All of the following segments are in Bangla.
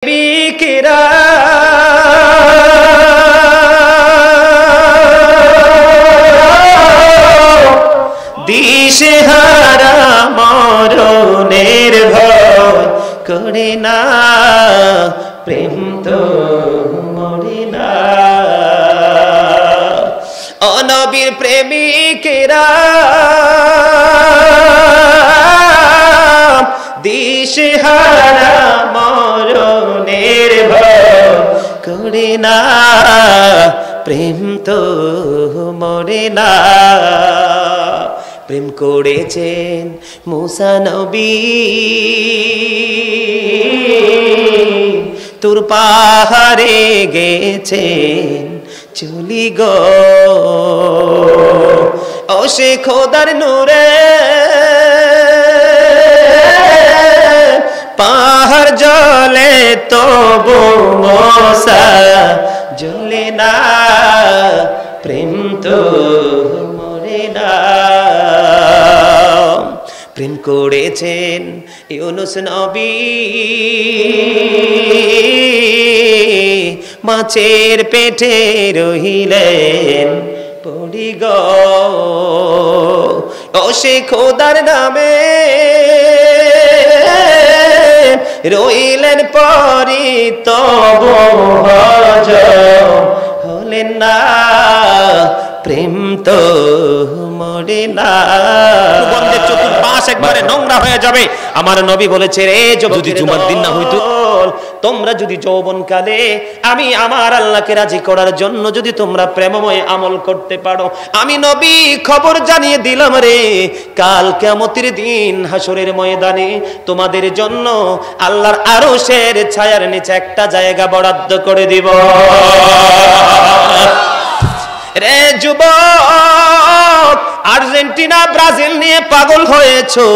বিকেরা দিশেহারা মরণের ভয় করে না, প্রেম তো মরে না। অনবীর প্রেমিকেরা দিশেহারা মরণের ভয় করে না, প্রেম তো মরে না। প্রেম করেছেন মুসা নবী, তুর পাহাড়ে গেছেন চলি গো, ও সে খোদার নূরে পাহাড় জ্বলে তবু মুসা জ্বলে না, প্রেম তো মরে না। প্রেম করেছেন ইউনুস নবী, মাছের পেটে রহিলেন পড়ি গো, ও সে খোদার নামে রইলেন পরি তবু হজম হলেন না, প্রেম তো মরে না। বন্ধের চতুর্পাশ একবারে নোংরা হয়ে যাবে। আমার নবী বলেছে, রে যদি জুমার দিন না হইতো, তোমরা যদি যৌবনকালে আমি আমার আল্লাহকে রাজি করার জন্য যদি তোমরা প্রেমময় আমল করতে পারো, আমি নবী খবর জানিয়ে দিলাম রে, কাল কিয়ামতের দিন হাসরের ময়দানে তোমাদের জন্য আল্লাহর আরশের ছায়ার নিচে একটা জায়গা বরাদ্দ করে দিব। রে যুবক, আর্জেন্টিনা ব্রাজিল নিয়ে পাগল হয়েছো।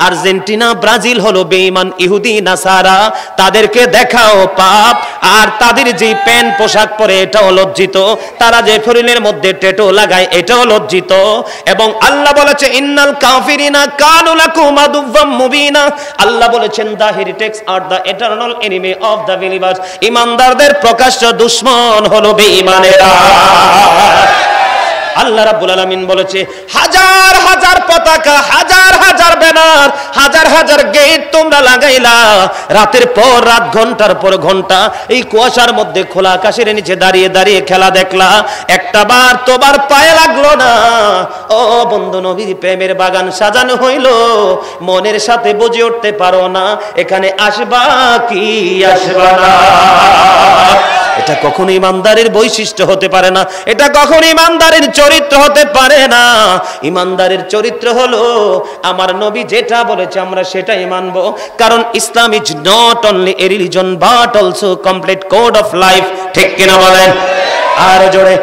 আর্জেন্টিনা ব্রাজিল হলো বেঈমান ইহুদি নাসারা, তাদেরকে দেখাও পাপ। আর তাদের যে প্যান্ট পোশাক পরে এটাও লজ্জিত, তারা যে শরীরের মধ্যে ট্যাটু লাগায় এটাও লজ্জিত। এবং আল্লাহ বলেছে ইন্নাল কাফিরিনা কানু লাকুম আদুওয়াম মুবিনা, আল্লাহ বলেছেন the heretics are the eternal enemy of the believers, ঈমানদারদের প্রকাশ্য দুশমন হলো বেঈমানেরা। আল্লাহ রাব্বুল আলামিন বলেছে হাজার হাজার পতাকা, হাজার হাজার ব্যানার, হাজার হাজার গেট তোমরা লাগাইলা, রাতের পর রাত, ঘন্টার পর ঘন্টা এই কুয়াশার মধ্যে খোলা আকাশের নিচে দাঁড়িয়ে দাঁড়িয়ে খেলা দেখলা, একটা বার তোবার পায়ে লাগলো না। ও বন্ধু, নবীর প্রেমের বাগান সাজানো হইল, মনের সাথে বুঝে উঠতে পারো না এখানে আসবা কি আসবা না। এটা কখনো ইমানদারের বৈশিষ্ট্য হতে পারে না, এটা কখনো ইমানদারের চরিত্র হতে পারে না। ইমানদারের চরিত্র হলো আমার নবী যেটা বলেছে আমরা সেটাই মানবো, কারণ Islam is not only a religion but also complete code of life. ঠিক কিনা বলেন? আর জোরে।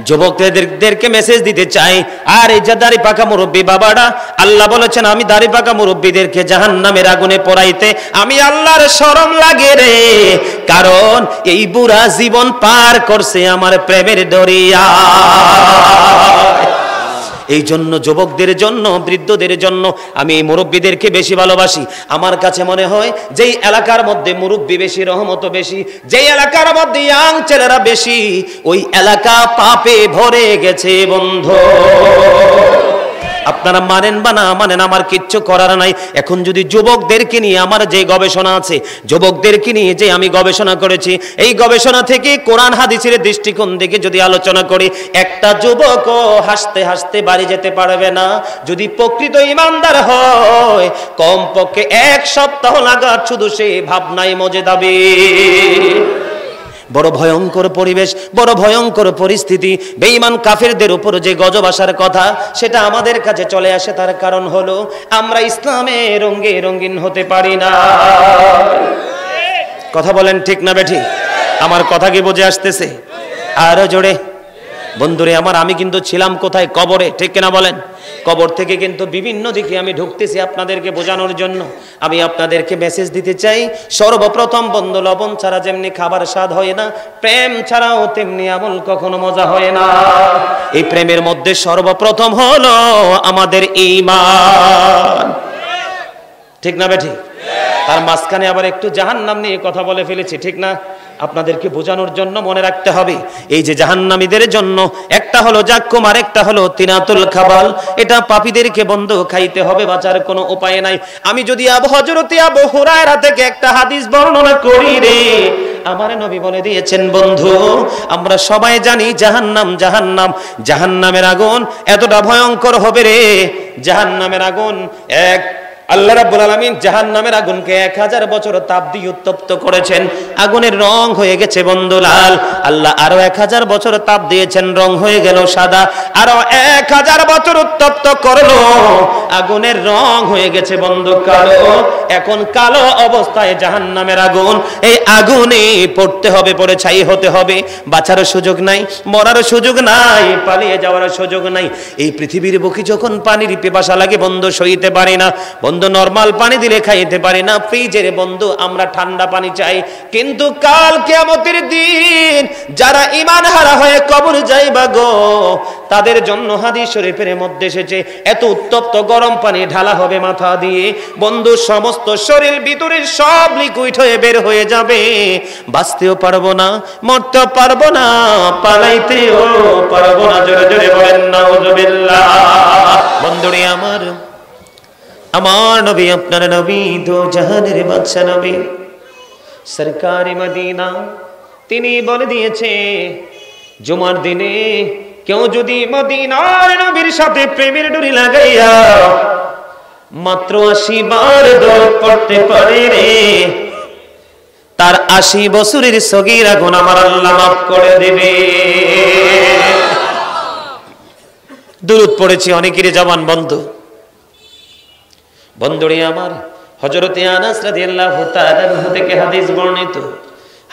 যুবকদেরকে মেসেজ দিতে চাই, আর এই যে দাড়ি পাকা মুরব্বী বাবারা, আল্লাহ বলেছেন আমি দাড়ি পাকা মুরব্বীদেরকে জাহান্নামের আগুনে পোড়াইতে আমি আল্লাহর শরম লাগে রে, কারণ এই বুড়া জীবন পার করছে আমার প্রেমের দরিয়া। এই জন্য যুবকদের জন্য, বৃদ্ধদের জন্য আমি এই মুরব্বীদেরকে বেশি ভালোবাসি। আমার কাছে মনে হয় যেই এলাকার মধ্যে মুরব্বী বেশি, রহমত বেশি, যেই এলাকার মধ্যে ইয়াং ছেলেরা বেশি, ওই এলাকা পাপে ভরে গেছে বন্ধু। আপনারা মানেন বা না মানেন, আমার কিচ্ছু করার নাই। এখন যদি যুবকদেরকে নিয়ে আমার যে গবেষণা আছে, যুবকদেরকে নিয়ে যে আমি গবেষণা করেছি, এই গবেষণা থেকে কোরআন হাদিসের দৃষ্টিকোণ থেকে যদি আলোচনা করি, একটা যুবকও হাসতে হাসতে বাড়ি যেতে পারবে না যদি প্রকৃত ইমানদার হয়। কমপক্ষে 1 সপ্তাহ লাগার শুধু সে ভাবনায় মজে যাবে। বড় ভয়ঙ্কর পরিবেশ, বড় ভয়ঙ্কর পরিস্থিতি। বেঈমান কাফেরদের উপর যে গজব আসার কথা সেটা আমাদের কাছে চলে আসে, তার কারণ হলো আমরা ইসলামে রঙে রঙিন হতে পারি না। কথা বলেন ঠিক না বেঠিক? আমার কথা কি বুঝে আসতেছে? আরো জোরে। বন্ধুরে আমার, আমি কিন্তু ছিলাম কোথায়? কবরে। ঠিক কিনা বলেন? কবর থেকে কিন্তু বিভিন্ন দিকে আমি ঢুকতেছি আপনাদেরকে বোঝানোর জন্য। আমি আপনাদেরকে মেসেজ দিতে চাই, সর্বপ্রথম বন্ধু, লবণ ছাড়া যেমনি খাবার স্বাদ হয় না, প্রেম ছাড়াও তেমনি আমল কখনো মজা হয় না। এই প্রেমের মধ্যে সর্বপ্রথম হলো আমাদের ঈমান। ঠিক না বেঠিক? তার মাঝখানে আবার একটু জাহান্নাম নিয়ে কথা বলে ফেলেছি, ঠিক না? আপনাদেরকে বোঝানোর জন্য মনে রাখতে হবে, এই যে জাহান্নামীদের জন্য একটা হলো জাক্কুম, আর একটা হলো তিনাতুল খাবাল। এটা পাপীদেরকে বন্ধ খাইতে হবে, বাঁচার কোনো উপায় নাই। আমি যদি হযরত আবু হুরায়রা থেকে একটা হাদিস বর্ণনা করি রে, আমার নবী বলে দিয়েছেন বন্ধু, আমরা সবাই জানি জাহান্নাম, জাহান্নাম, জাহান্নামের আগুন এতটা ভয়ঙ্কর হবে রে। জাহান্নামের আগুন আল্লাহ রাব্বুল আলামিন জাহান্নামের আগুনকে 1000 বছর তাপ দিয়ে উত্তপ্ত করেছেন, আগুনের রং হয়ে গেছে বন্ধু লাল। আল্লাহ আরো 1000 বছর তাপ দিয়েছেন, রং হয়ে গেল সাদা। আরো 1000 বছর উত্তপ্ত করলো, আগুনের রং হয়ে গেছে বন্ধু কালো। এখন কালো অবস্থায় জাহান্নামের আগুন, এই আগুনে পড়তে হবে, পড়ে ছাই হতে হবে। বাঁচার সুযোগ নাই, মরার সুযোগ নাই, পালিয়ে যাওয়ার সুযোগ নাই। এই পৃথিবীর বুকে যখন পানির পিপাসা লাগে বন্ধু সইতে পারি না বন্ধু, নরমাল পানি দিলে খাইতে পারি না, ফ্রিজের বন্ধু আমরা ঠান্ডা পানি চাই। কিন্তু কাল কিয়ামতের দিন যারা ঈমান হারা হয়ে কবর যাইবা গো, তাদের জন্য হাদিস শরীফের মধ্যে এসেছে এত উত্তপ্ত গরম পানি ঢালা হবে মাথা দিয়ে বন্ধু, সমস্ত শরীর ভিতরে সব লিকুইড হয়ে বের হয়ে যাবে। বাঁচতেও পারবো না, মরতেও পারবো না, পালাইতেও পারবো না। জোরে জোরে বলেন নাউযুবিল্লাহ। বন্ধুরে আমার নবী, আপনার নবী, দো জাহানের বাদশা নবী সরকারে মদিনা, তিনি বলে দিয়েছে জুমার দিনে কেউ যদি মদিনার নবীর সাথে প্রেমের ডুরি লাগাইয়া মাত্র 80 বার দরুদ পড়তে পারে রে, তার 80 বছরের সগীরা গুনাহ আমার আল্লাহ মাফ করে দেবে। দরুদ পড়েছি অনেকেরই জবান বন্ধ। বন্ধুরে আমার, হযরতে আনাস রাদিয়াল্লাহু তাআলা আনহু থেকে হাদিস বর্ণিত,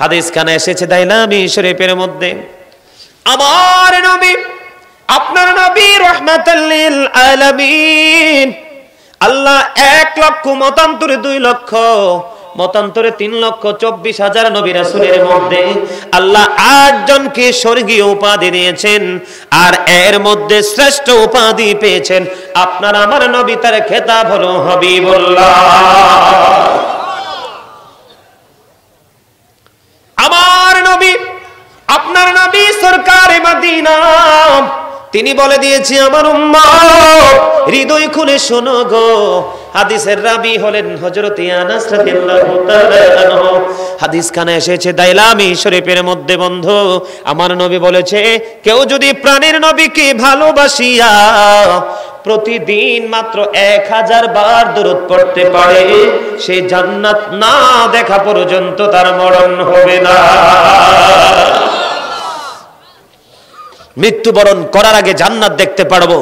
হাদিস খানে এসেছে দাইলামি শরীফের মধ্যে, আমার নবী, আপনার নবী রাহমাতাল লিল আলামিন, আল্লাহ 1 লক্ষ মতান্তরে 2 লক্ষ মতান্তরে 3,24,000 নবী রাসূলের মধ্যে আল্লাহ 8 জনকে স্বর্গীয় উপাধি দিয়েছেন, আর এর মধ্যে শ্রেষ্ঠ উপাধি পেয়েছেন আপনার আমার নবী, তার খেতাব হলো হাবিবুল্লাহ। আমার নবী, আপনার নবী সরকারে মদিনা, তিনি বলে দিয়েছে আমার উম্মত হৃদয় খুলে শোনো গো। হাদিসের রাবী হলেন হযরতে আনাস রাদিয়াল্লাহু তাআলা আনহু। হাদিস খানে এসেছে দাইলামি শরীফের মধ্যে বন্ধু, আমার নবী বলেছে কেউ যদি প্রাণের নবীকে ভালোবাসিয়া প্রতিদিন মাত্র 1000 বার দরুদ পড়তে পারে, সে জান্নাত না দেখা পর্যন্ত তার মরণ হবে না। মৃত্যুবরণ করার আগে জান্নাত দেখতে পারবো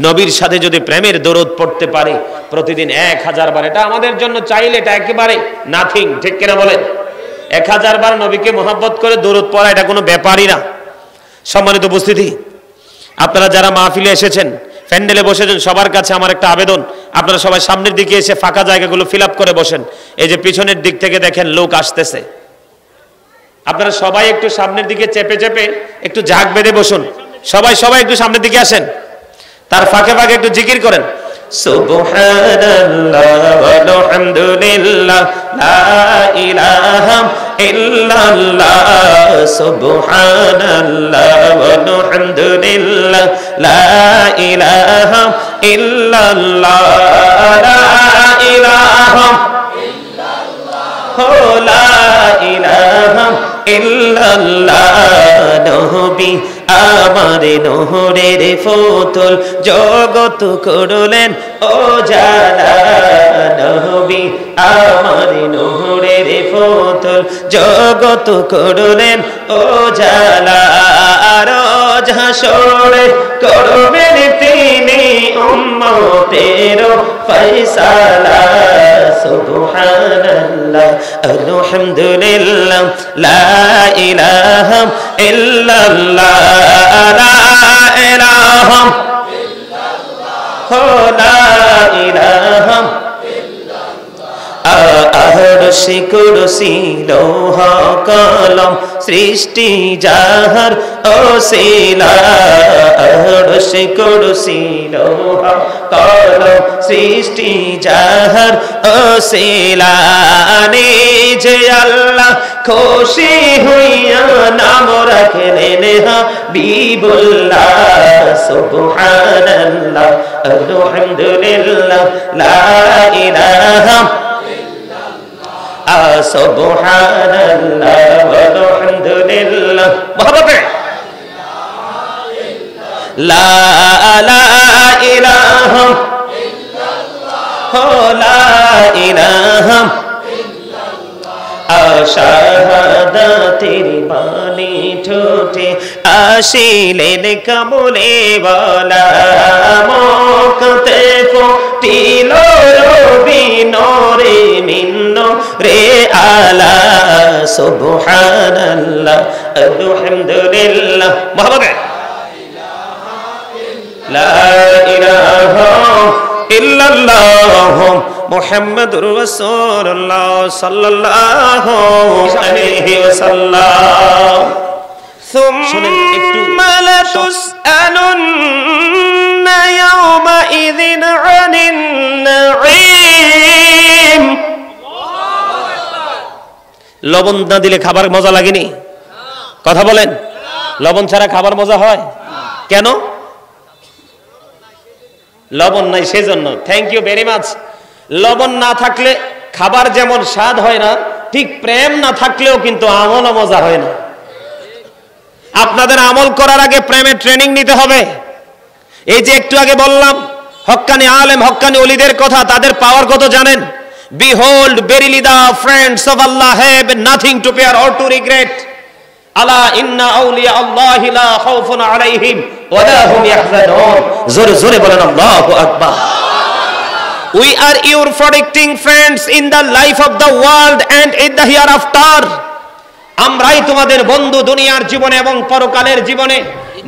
নবীর সাথে যদি প্রেমের দরুদ পড়তে পারে প্রতিদিন 1000 বার। এটা আমাদের জন্য চাইলে এটা একেবারে নাথিং, ঠিক কিনা বলেন? 1000 বার নবীকে মহব্বত করে দরুদ পড়া এটা কোনো ব্যাপারই না। সম্মানিত উপস্থিতি, আপনারা যারা মাহফিলে এসেছেন, প্যান্ডেলে বসেছেন, সবার কাছে আমার একটা আবেদন, আপনারা সবাই সামনের দিকে এসে ফাঁকা জায়গাগুলো ফিল আপ করে বসেন। এই যে পিছনের দিক থেকে দেখেন লোক আসতেছে, আপনারা সবাই একটু সামনের দিকে চেপে চেপে একটু ঝাঁক বেঁধে বসুন। সবাই সবাই একটু সামনের দিকে আসেন, তার ফাঁকে ফাঁকে একটু জিকির করেন, সুবহানাল্লাহ ওয়ালহামদুলিল্লাহ লা ইলাহা ইল্লাল্লাহ, সুবহানাল্লাহ ওয়ালহামদুলিল্লাহ লা ইলাহা ইল্লাল্লাহ, লা ইলাহা ইল্লাল্লাহ, লা ইলাহা ইল্লাল্লাহ। নবী আমার নহরের ফতুল জগত করলেন ও জালা, নবী আমার নহরের ফতুল জগত করলেন ও জালা। রোজ হাসরে করবেন তিনি উম্মতের ফয়সালা, সুবহানাল্লাহ আলহামদুলিল্লাহ লা ইলাহা ইল্লাল্লাহ, লা ইলাহা ইল্লাল্লাহ, লা ইলাহা ইল্লাল্লাহ। আরশ কুরসি লৌহ কলম সৃষ্টি যাহার ওসিলা আরশ কুরসি লৌহ কলম সৃষ্টি যাহার ওসিলা নিজে আল্লাহ খুশি হইয়া নাম রাখলেন হাবিবুল্লাহ সুবহানাল্লাহ আলহামদুলিল্লাহ লা ইলাহা ইল্লাল্লাহ সুবহানাল্লাহ আলহামদুলিল্লাহ মহব্বতে লা ইলাহা ইল্লাল্লাহ লা ইলাহা শাহাদাতের বাণী ঠোঁটে আসিলেন কামলে ওয়ালা মুখতে ফুটিল রবি নূরে মিন রে আলা সুবহানাল্লাহ আলহামদুলিল্লাহ মুহাম্মদ লা ইলাহা ইল্লাল্লাহ মুহাম্মাদুর রাসূলুল্লাহ সাল্লাল্লাহু আলাইহি ওয়াসাল্লাম সুম্মা লাতুসআলুন্না ইয়াওমা ইযিন আনিন নাঈম লবণ না দিলে খাবার মজা লাগেনি কথা বলেন লবণ ছাড়া খাবার মজা হয় কেন লবণ নাই সেজন্য থ্যাংক ইউ ভেরি মাচ লবণ না থাকলে খাবার যেমন স্বাদ হয় না ঠিক প্রেম না থাকলেও কিন্তু আমল মজা হয় না আপনাদের আমল করার আগে প্রেমের ট্রেনিং নিতে হবে এই যে একটু আগে বললাম হক্কানি আলেম হক্কানি ওলিদের কথা তাদের পাওয়ার কত জানেন behold verily the friends of Allah have nothing to fear or to regret আলা ইন্না আউলিয়া আল্লাহি লা খাউফুন আলাইহিম ওয়া লা হুম ইয়াহজানুন জোরে জোরে বলেন আল্লাহু আকবার We are your protecting friends in the life of the world and in the hereafter. আমরাই তোমাদের বন্ধু দুনিয়ার জীবনে এবং পরকালের জীবনে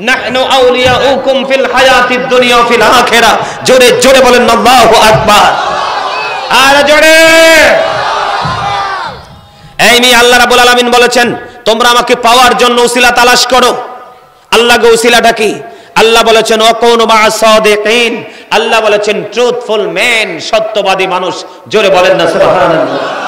নাহনু আউলিয়াউকুম ফিল হায়াতিদ দুনিয়া ফিল আখিরা জোরে জোরে বলেন আল্লাহু আকবার আর জোরে এই মি আল্লাহ রাব্বুল আলামিন বলেছেন তোমরা আমাকে পাওয়ার জন্য উসিলা তালাশ করো আল্লাহ গো উসিলাটা কি আল্লাহ বলেছেন ওয়াকুনু মা'আস সাদিকিন আল্লাহ বলেছেন ট্রুথফুল ম্যান সত্যবাদী মানুষ জোরে বলেন না সুবহানাল্লাহ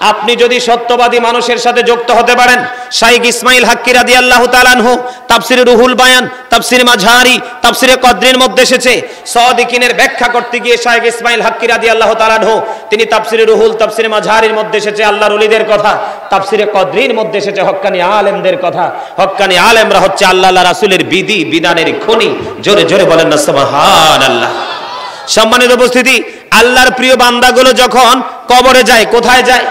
আপনি যদি সত্যবাদী মানুষের সাথে যুক্ত হতে পারেন শাইখ ইসমাইল হাক্কি রাদিয়াল্লাহু তাআলা আনহু তাফসিরে রুহুল বায়ান তাফসিরে মাঝহারি তাফসিরে কদরির মধ্যে এসেছে সাদিকিনের ব্যাখ্যা করতে গিয়ে শাইখ ইসমাইল হাক্কি রাদিয়াল্লাহু তাআলা আনহু তিনি তাফসিরে রুহুল তাফসিরে মাঝহারির মধ্যে এসেছে আল্লাহর ওলিদের কথা তাফসিরে কদরির মধ্যে এসেছে হক্কানি আলেমদের কথা হক্কানি আলেমরা হচ্ছে আল্লাহর রাসূলের বিধি বিধানের খনি জোরে জোরে বলেন না সুবহানাল্লাহ সম্মানিত উপস্থিতি আল্লাহর প্রিয় বান্দাগুলো যখন কবরে যায় কোথায় যায়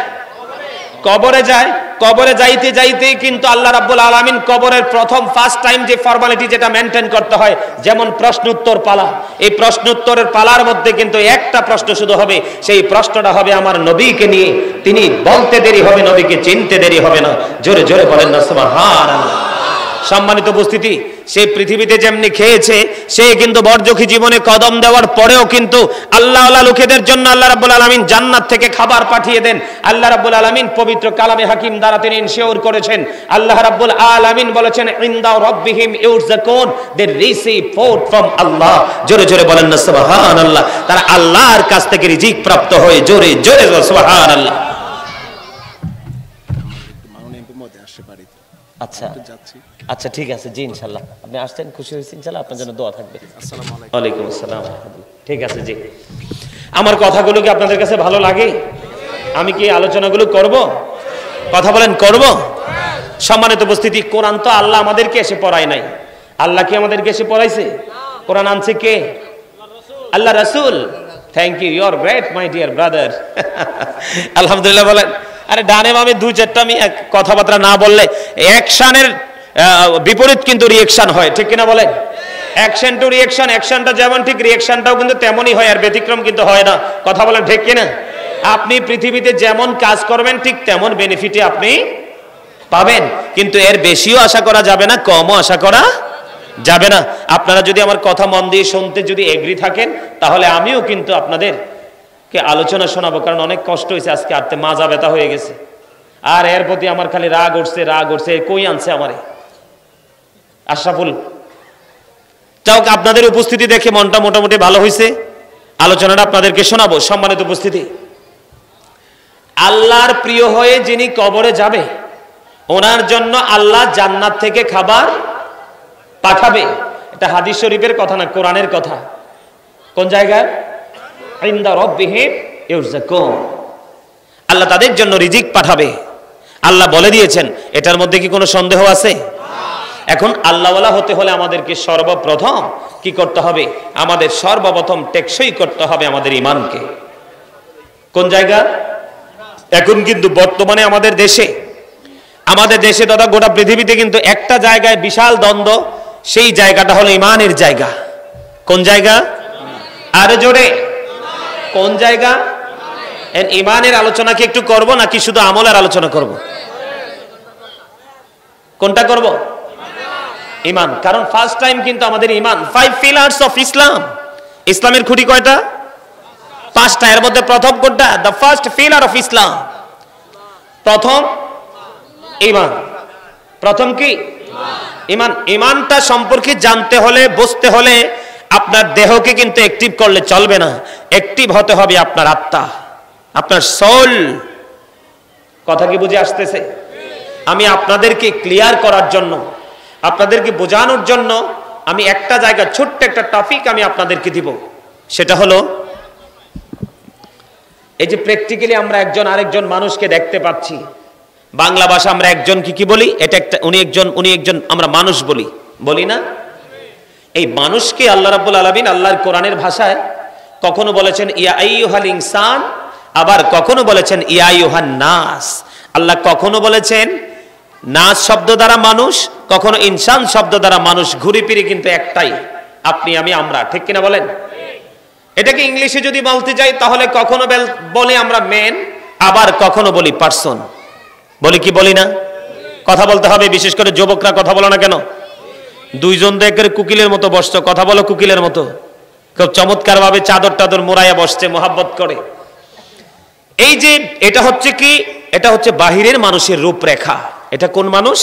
কবরে যায় কবরে যাইতে যাইতে কিন্তু আল্লাহ রাব্বুল আলামিন কবরের প্রথম ফার্স্ট টাইম যে ফর্মালিটি যেটা মেইনটেইন করতে হয় যেমন প্রশ্ন উত্তর পালা এই প্রশ্ন উত্তরের পালার মধ্যে কিন্তু একটা প্রশ্ন শুধু হবে সেই প্রশ্নটা হবে আমার নবীকে নিয়ে তিনি বলতে দেরি হবে নবীকে চিনতে দেরি হবে না জোরে জোরে বলেন না সুবহানাল্লাহ সম্মানিত উপস্থিতি সে পৃথিবীতে যেমনি খেয়েছে সে কিন্তু বরজখী জীবনে কদম দেওয়ার পরেও কিন্তু আল্লাহওয়ালা লোকেদের জন্য আল্লাহ রাব্বুল আলামিন জান্নাত থেকে খাবার পাঠিয়ে দেন আল্লাহ রাব্বুল আলামিন পবিত্র কালামে হাকিম দ্বারা তিনি ইনশিওর করেছেন আল্লাহ রাব্বুল আলামিন বলেছেন ইনদা রাব্বিহিম ইউরযাকুন দে রিসিভ ফুড ফ্রম আল্লাহ জোরে জোরে বলেন না সুবহানাল্লাহ তারা আল্লাহর কাছ থেকে রিজিক প্রাপ্ত হয় জোরে জোরে সুবহানাল্লাহ আচ্ছা আচ্ছা ঠিক আছে জি ইনশাআল্লাহ আপনি আসছেন খুশি হয়েছেন ইনশাআল্লাহ আপনার জন্য দোয়া থাকবে আসসালামু আলাইকুম ওয়া আলাইকুম আসসালাম ঠিক আছে জি আমার কথাগুলো কি আপনাদের কাছে ভালো লাগে আমি কি আলোচনাগুলো করব কথা বলেন করব সম্মানিত উপস্থিতি কোরআন তো আল্লাহ আমাদেরকে এসে পড়ায় নাই আল্লাহ কি আমাদেরকে এসে পড়াইছে কোরআন আনছে কে আল্লাহ রাসূল thank you you are great my dear brother আলহামদুলিল্লাহ বলেন আরে ডানে বামে দুই চারটা আমি কথাবার্তা না বললে অ্যাকশনের বিপরীত কিন্তু রিঅ্যাকশন হয় ঠিক কিনা বলেন অ্যাকশন টু রিঅ্যাকশন অ্যাকশনটা যেমন ঠিক রিঅ্যাকশনটাও কিন্তু তেমনই হয় আর ব্যতিক্রম কিন্তু হয় না কথা বলেন ঠিক কিনা আপনি পৃথিবীতে যেমন কাজ করবেন ঠিক তেমন বেনিফিটই আপনি পাবেন কিন্তু এর বেশিও আশা করা যাবে না কমও আশা করা যাবে না আপনারা যদি আমার কথা মন দিয়ে শুনতে যদি এগ্রি থাকেন তাহলে আমিও কিন্তু আপনাদের কে আলোচনা শোনাবো, কারণ অনেক কষ্ট হয়েছে আজকে, আরতে মাজা ব্যথা হয়ে গেছে। আর এর প্রতি আমার খালি রাগ উঠছে। কই আনছে আমারে আশরাফুল? যাও, আপনাদের উপস্থিতি দেখে মনটা মোটামুটি ভালো হয়েছে। আলোচনাটা আপনাদেরকে শোনাবো। সম্মানিত উপস্থিতি, আল্লাহর প্রিয় হয়ে যিনি কবরে যাবে, ওনার জন্য আল্লাহ জান্নাত থেকে খাবার পাঠাবে। এটা হাদিস শরীফের কথা না, কোরআনের কথা। কোন জায়গায়? ইনদা রাব্বিহিম ইরযাকুন। আল্লাহ তাদের জন্য রিজিক পাঠাবে। আল্লাহ বলে দিয়েছেন, এটার মধ্যে কি কোনো সন্দেহ আছে? এখন আল্লাহওয়ালা হতে হলে আমাদেরকে সর্বপ্রথম কি করতে হবে? আমাদের সর্বপ্রথম টেকসই করতে হবে আমাদের ঈমানকে। কোন জায়গা? এখন কিন্তু বর্তমানে আমাদের দেশে তথা গোটা পৃথিবীতে কিন্তু একটা জায়গায় বিশাল দ্বন্দ্ব, সেই জায়গাটা হলো ঈমানের জায়গা। কোন জায়গা? আরো জোরে, কোন জায়গা? ঈমানের আলোচনা কি একটু করব নাকি শুধু আমলের আলোচনা করব? কোনটা করব? ঈমান। কারণ ফার্স্ট টাইম কিন্তু আমাদের ঈমান। 5 পিলার্স অফ ইসলাম। ইসলামের খুঁটি কয়টা? 5টা। এর মধ্যে প্রথম কোনটা? The first pillar of Islam. প্রথম ঈমান। প্রথম কি? ঈমান। ঈমানটা সম্পর্কে জানতে হলে, বুঝতে হলে আপনার দেহকে কিন্তু অ্যাক্টিভ করলে চলবে না। অ্যাক্টিভ হতে হবে আপনার আত্মা, আপনার সোল। কথা কি বুঝে আসতেছে? আমি আপনাদেরকে ক্লিয়ার করার জন্য, আপনাদেরকে বোঝানোর জন্য আমি একটা জায়গা, ছোট্ট একটা টপিক আমি আপনাদেরকে দিব। সেটা হলো, এই যে প্র্যাকটিক্যালি আমরা একজন আরেকজন মানুষকে দেখতে পাচ্ছি। বাংলা ভাষা আমরা একজনকে কি বলি? এটা একটা, উনি একজন, আমরা মানুষ বলি না? এই মানুষকে আল্লাহ রাব্বুল আলামিন আল্লাহর কোরআনের ভাষায় কখনো বলেছেন ইয়া আইয়ুহাল ইনসান, আবার কখনো বলেছেন ইয়া আইয়ুহান নাস। আল্লাহ কখনো বলেছেন নাস শব্দ দ্বারা মানুষ, কখনো ইনসান শব্দ দ্বারা মানুষ। ঘুরি ফিরি কিন্তু একটাই, আপনি, আমি, আমরা। ঠিক কিনা বলেন? এটাকে ইংলিশে যদি বলতে যাই তাহলে কখনো বলি আমরা ম্যান, আবার কখনো বলি পারসন। বলি কি বলি না? কথা বলতে হবে। বিশেষ করে যুবকরা কথা বলো না কেন? দুইজন দেখে কুকিলের মতো বসছো, কথা বলো কুকিলের মতো। খুব চমৎকার ভাবে চাদর টাদর মোড়াইয়া বসছে, মোহাব্বত করে। এই যে এটা হচ্ছে কি? এটা হচ্ছে বাহিরের মানুষের রূপরেখা। এটা কোন মানুষ?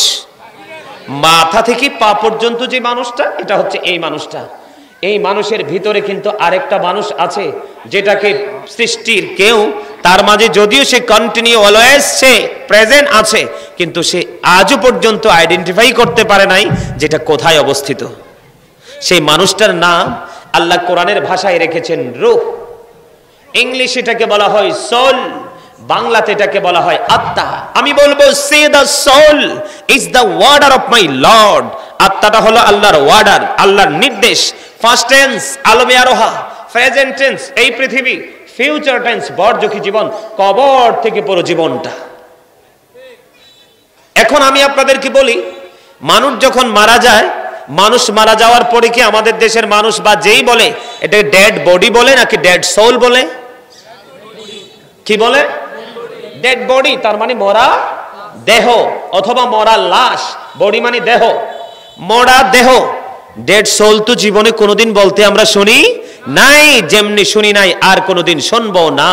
মাথা থেকে পা পর্যন্ত যে মানুষটা, এটা হচ্ছে এই মানুষটা। এই মানুষের ভিতরে কিন্তু আরেকটা মানুষ আছে, যেটাকে সৃষ্টির কেউ, তার মাঝে যদিও সে কন্টিনিউ অলওয়েজ সে প্রেজেন্ট আছে, কিন্তু সে আজও পর্যন্ত আইডেন্টিফাই করতে পারে নাই যেটা কোথায় অবস্থিত। সেই মানুষটার নাম আল্লাহ কোরআনের ভাষায় রেখেছেন রূহ। ইংলিশ এটাকে বলা হয় সোল, বাংলাতে এটাকে বলা হয় আত্মা। আমি বলবো, সে the soul is the warder of my lord. আত্মাটা হলো আল্লাহর ওয়ার্ডার, আল্লাহর নির্দেশ। ফার্স্ট টেন্স আলমে আরোহা, প্রেজেন্ট টেন্স এই পৃথিবী, ফিউচার টেন্স বরযুগী জীবন, কবর থেকে পুরো জীবনটা। এখন আমি আপনাদেরকে বলি, মানুষ যখন মারা যায়, মানুষ মারা যাওয়ার পরে কি আমাদের দেশের মানুষ বা যেই বলে এটা ডেড বডি বলে নাকি ডেড সোল বলে? কি বলে? ডেড বডি, তার মানে মরা দেহ অথবা মরা লাশ। বডি মানে দেহ, মরা দেহ। ডেড সোল তো জীবনে কোনোদিন বলতে আমরা শুনি নাই, যেমনি শুনি নাই আর কোনোদিন শুনবো না।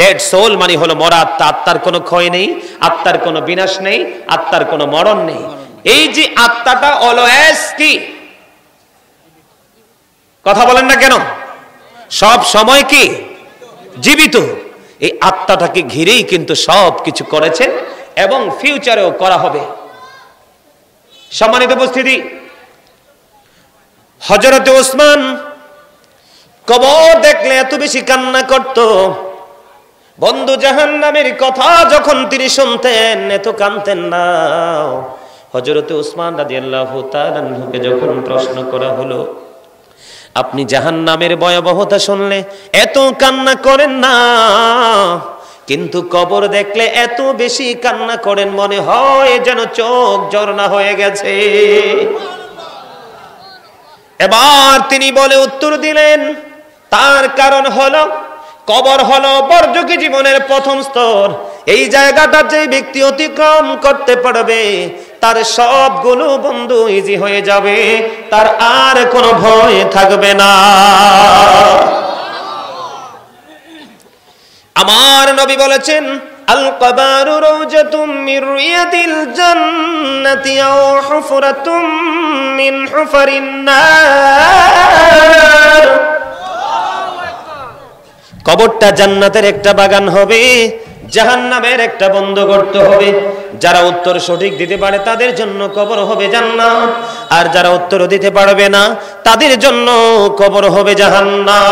ডেড সোল মানে হলো মরা আত্মা। আত্মার কোনো ক্ষয় নেই, আত্মার কোনো বিনাশ নেই, আত্মার কোনো মরণ নেই। এই যে আত্মাটা অলওয়েজ কি? কথা বলেন না কেন? সব সময় কি? জীবিত। এই আত্মাটাকে ঘিরেই কিন্তু সব কিছু করেছেন এবং ফিউচারেও করা হবে। সম্মানিত উপস্থিতি, হযরত ওসমান কবর দেখলে এত বেশি কান্না করত, বন্ধু জাহান্নামের কথা যখন তিনি শুনতেন এত কাঁদতেন না। হযরত ওসমান রাদিয়াল্লাহু তাআলা আনহুকে যখন প্রশ্ন করা হলো, আপনি জাহান্নামের ভয়াবহতা শুনলে এত কান্না করেন না, কিন্তু কবর দেখলে এত বেশি কান্না করেন, মনে হয় যেন চোখ ঝর্ণা হয়ে গেছে। এবার তিনি বলে উত্তর দিলেন, তার কারণ হলো কবর হলো বরযুগী জীবনের প্রথম স্তর। এই জায়গাটা যে ব্যক্তি অতিক্রম করতে পারবে তার সবগুলো বন্ধু ইজি হয়ে যাবে, তার আর কোনো ভয় থাকবে না। আমার নবী বলেছেন আল কবারু রাওজাতুম মির রিয়াদিল জান্নাতি আও হুফরাতুম মিন হুফারিন নার। কবরটা জান্নাতের একটা বাগান হবে, জাহান্নামের একটা বন্ধ গর্ত হবে। যারা উত্তর সঠিক দিতে পারে তাদের জন্য কবর হবে জান্নাত, আর যারা উত্তর দিতে পারবে না তাদের জন্য কবর হবে জাহান্নাম।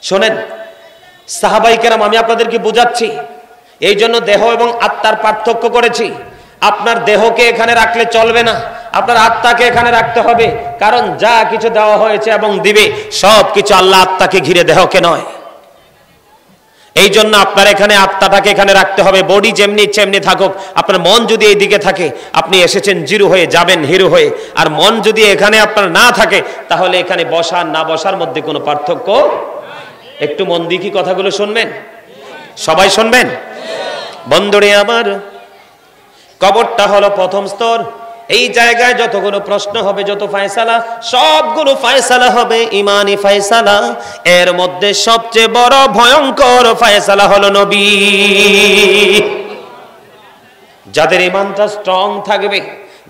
শোনেন সাহাবায়ে কেরাম, আমি আপনাদেরকে বোঝাচ্ছি, এই জন্য দেহ এবং আত্মার পার্থক্য করেছি। আপনার দেহকে এখানে রাখলে চলবে না, আপনার আত্মাকে এখানে রাখতে হবে। কারণ যা কিছু দেওয়া হয়েছে এবং দিবে সব কিছু আল্লাহ আত্মাকে ঘিরে, দেহকে নয়। এই জন্য আপনার এখানে আত্মাটাকে এখানে রাখতে হবে। বডি যেমনি চেমনি থাকুক, আপনার মন যদি এই দিকে থাকে আপনি এসেছেন জিরো হয়ে, যাবেন হিরো হয়ে। আর মন যদি এখানে আপনার না থাকে তাহলে এখানে বসা না বসার মধ্যে কোনো পার্থক্য। একটু মন দিয়ে কি কথাগুলো শুনবেন, সবাই শুনবেন। বন্ধুরে আমার, কবরটা হলো প্রথম স্তর। এই জায়গায় যতগুলো প্রশ্ন হবে, যত ফায়সালা, সবগুলো ফায়সালা হবে ইমানি ফায়সালা। এর মধ্যে সবচেয়ে বড় ভয়ঙ্কর ফায়সালা হলো নবী। যাদের ইমানটা স্ট্রং থাকবে,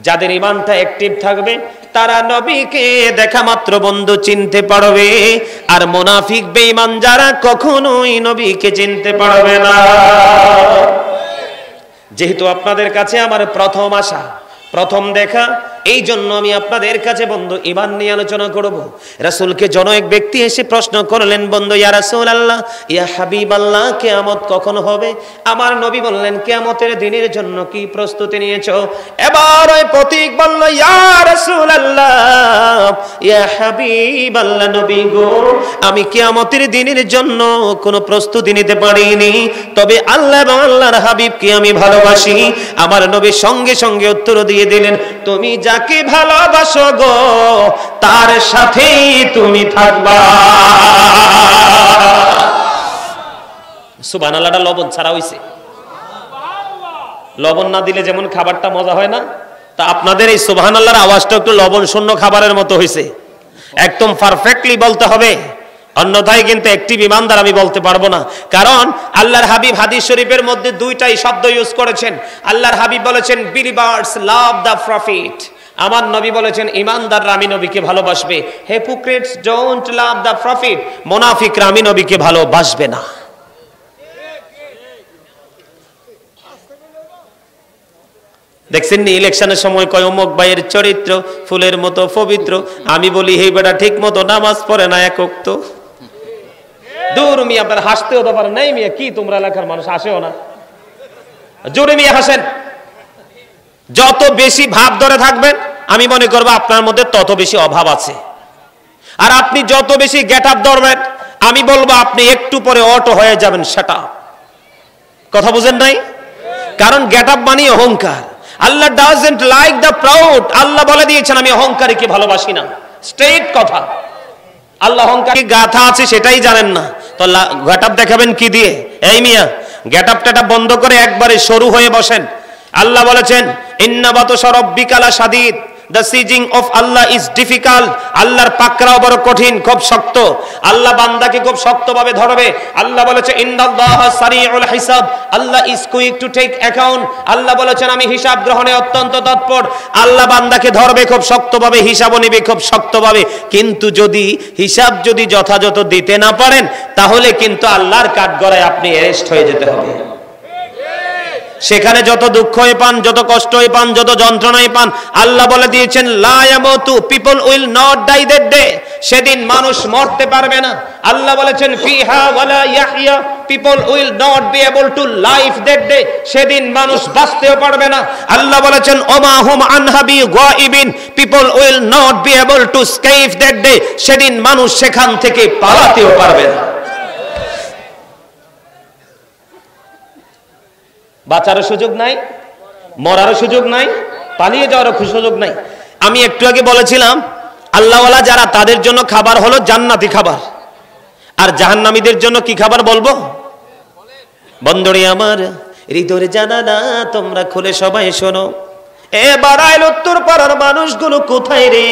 যাদের ইমানটা অ্যাক্টিভ থাকবে, তারা নবীকে দেখা মাত্র বন্ধু চিনতে পারবে। আর মুনাফিক বেঈমান যারা কখনোই নবীকে চিনতে পারবে না। যেহেতু আপনাদের কাছে আমার প্রথম আসা, প্রথম দেখা, এই জন্য আমি আপনাদের কাছে বন্ধু ঈমান নিয়ে আলোচনা করব। রাসূলকে জন এক ব্যক্তি এসে প্রশ্ন করলেন, বন্ধু ইয়া রাসূলুল্লাহ, ইয়া হাবিবাল্লাহ, কিয়ামত কখন হবে? আমার নবী বললেন, কিয়ামতের দিনের জন্য কি প্রস্তুতি নিয়েছো? এবার ওই পথিক বলল, ইয়া রাসূলুল্লাহ, ইয়া হাবিবাল্লাহ, নবী গো, আমি কিয়ামতের দিনের জন্য কোনো প্রস্তুতি নিতে পারিনি, তবে আল্লাহ এবং আল্লাহর হাবিবকে আমি ভালোবাসি। আমার নবী সঙ্গে সঙ্গে উত্তর দিয়ে দিলেন, তুমি যাকে ভালোবাসো গো তার সাথেই তুমি থাকবা। সুবহানাল্লাহটা লবণ ছাড়া হইছে। লবণ না দিলে যেমন খাবারটা মজা হয় না, তা আপনাদের এই সুবহানাল্লাহর আওয়াজটা একটু লবণ শূন্য খাবারের মতো হইছে। একদম পারফেক্টলি বলতে হবে, অন্যথায় কিন্তু অ্যাক্টিভ ইমানদার আমি বলতে পারবো না। কারণ আল্লাহর হাবিব হাদিস শরীফের মধ্যে দুইটাই শব্দ ইউজ করেছেন। আল্লাহর হাবিব বলেছেন বিলিভার্স লাভ দ্য প্রফিট, আমার নবী বলেছেন ইমানদাররা আমি নবীকে ভালোবাসবে। Hypocrites don't love the profit, মুনাফিকরা আমি নবীকে ভালোবাসবে না। দেখছেন নি ইলেকশনের সময় কয় অমুক ভাইয়ের চরিত্র ফুলের মতো পবিত্র, আমি বলি হে বেটা ঠিক মতো নামাজ পড়ে না এক ওয়াক্ত। দূর মিয়া, আপনার হাসতেও তো পারেন নাই মিয়া, কি তোমরা এলাকার মানুষ হাসেও না, জোরে মিয়া হাসেন। যত বেশি ভাব ধরে থাকবেন আমি মনে করবো আপনার মধ্যে তত বেশি অভাব আছে। আর আপনি যত বেশি গেট আপ ধরবেন আমি বলবো আপনি একটু পরে অটো হয়ে যাবেন। সেটা কথা বুঝেন নাই? কারণ গেট আপ মানে অহংকার। আল্লাহ ডাজন্ট লাইক দ্য প্রাউড। আল্লাহ বলে দিয়েছেন আমি অহংকারীকে ভালোবাসি না। স্ট্রেট কথা। আল্লাহ অহংকারী গাথা আছে সেটাই জানেন না, তো গেট আপ দেখাবেন কি দিয়ে? এই মিয়া, গেট আপটা বন্ধ করে একবারে সরু হয়ে বসেন। আল্লাহ বলেছেন ইন্না বাতশা রাব্বিকা লাশাদীদ, the sieging of Allah is difficult, আল্লাহর পাকড়াও বড় কঠিন, খুব শক্ত। আল্লাহ বান্দাকে খুব শক্তভাবে ধরবে। আল্লাহ বলেছে ইন্নাল্লাহা সারিউল হিসাব, আল্লাহ is quick to take account। আল্লাহ বলেছেন আমি হিসাব গ্রহণে অত্যন্ত তৎপর। আল্লাহ বান্দাকে ধরবে খুব শক্তভাবে, হিসাবও নেবে খুব শক্তভাবে। কিন্তু হিসাব যদি যথাযথ দিতে না পারেন তাহলে কিন্তু আল্লাহর কাঠগড়ায় আপনি অ্যারেস্ট হয়ে যেতে হবে। সেখানে যত দুঃখই পান, যত কষ্টই পান, যত যন্ত্রণাই পান, আল্লাহ বলে দিয়েছেন লা ইয়ামুতু, people will not die that day, সেদিন মানুষ মরতে পারবে না। আল্লাহ বলেছেন ফিহা ওয়ালা ইয়াহইয়া, people will not be able to live that day, সেদিন মানুষ বাঁচতেও পারবে না। আল্লাহ বলেছেন ওমা হুম আনহা বিগাইবিন, people will not be able to escape that day, সেদিন মানুষ সেখান থেকে পালাতেও পারবে না। বাঁচারও সুযোগ নাই, মরারও সুযোগ নাই, পালিয়ে যাওয়ারও সুযোগ নাই। আমি একটু আগে বলেছিলাম আল্লাহওয়ালা যারা তাদের জন্য খাবার হলো জান্নাতি খাবার, আর জাহান্নামীদের জন্য কি খাবার বলবো? বন্ধুরে আমার, হৃদয়ের জানালা তোমরা খুলে সবাই শোনো। এবার আইল উত্তর পাড়ার মানুষগুলো কোথায় রে?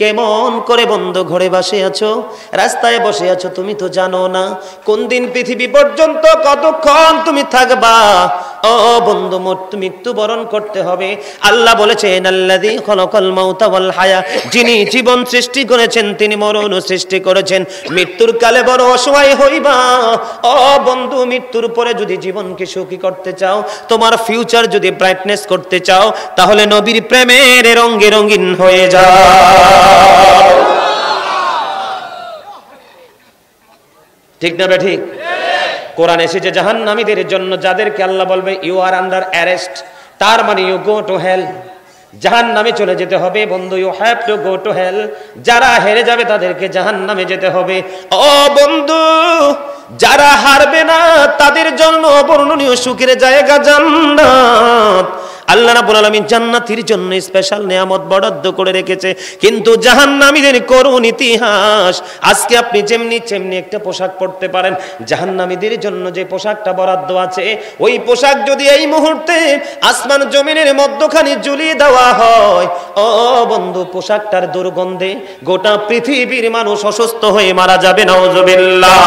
কেমন করে বন্ধু ঘরে বসে আছো, রাস্তায় বসে আছো, তুমি তো জানো না কোন দিন পৃথিবী পর্যন্ত কতক্ষণ তুমি থাকবা। ও বন্ধু, মৃত্যুবরণ করতে হবে। আল্লাহ বলেছেন আল্লাযী খলাকাল মাউতা ওয়াল হায়া, যিনি জীবন সৃষ্টি করেছেন তিনি মরণও সৃষ্টি করেছেন। মৃত্যুর কালে বড় অসহায় হইবা। ও বন্ধু, মৃত্যুর পরে যদি জীবনকে সুখী করতে চাও, তোমার ফিউচার যদি ব্রাইটনেস করতে চাও, তাহলে নবীর প্রেমের রঙে রঙিন হয়ে যাও। ঠিক না বে ঠিক? কোরআন এসেছে জাহান্নামীদের জন্য, যাদেরকে আল্লাহ বলবে ইউ আর আন্ডার অ্যারেস্ট, তার মানে ইউ গো টু হেল, জাহান্নামে চলে যেতে হবে বন্ধু, you have to go to hell. যারা হেরে যাবে তাদেরকে জাহান্নামে যেতে হবে। ও বন্ধু, যারা হারবে না তাদের জন্য অবর্ণনীয় সুখের জায়গা জান্নাত। আল্লাহ রাব্বুল আলামিন জান্নাতীর জন্য স্পেশাল নিয়ামত বরাদ্দ করে রেখেছে, কিন্তু জাহান্নামীদের করুণ ইতিহাস। আজকে আপনি যেমনি একটা পোশাক পরতে পারেন, জাহান্নামীদের জন্য যে পোশাকটা বরাদ্দ আছে, ওই পোশাক যদি এই মুহূর্তে আসমান জমিনের মধ্যখানে ঝুলিয়ে দেওয়া হয়, ও বন্ধু, পোশাকটার দুর্গন্ধে গোটা পৃথিবীর মানুষ অসুস্থ হয়ে মারা যাবে। নাউজুবিল্লাহ।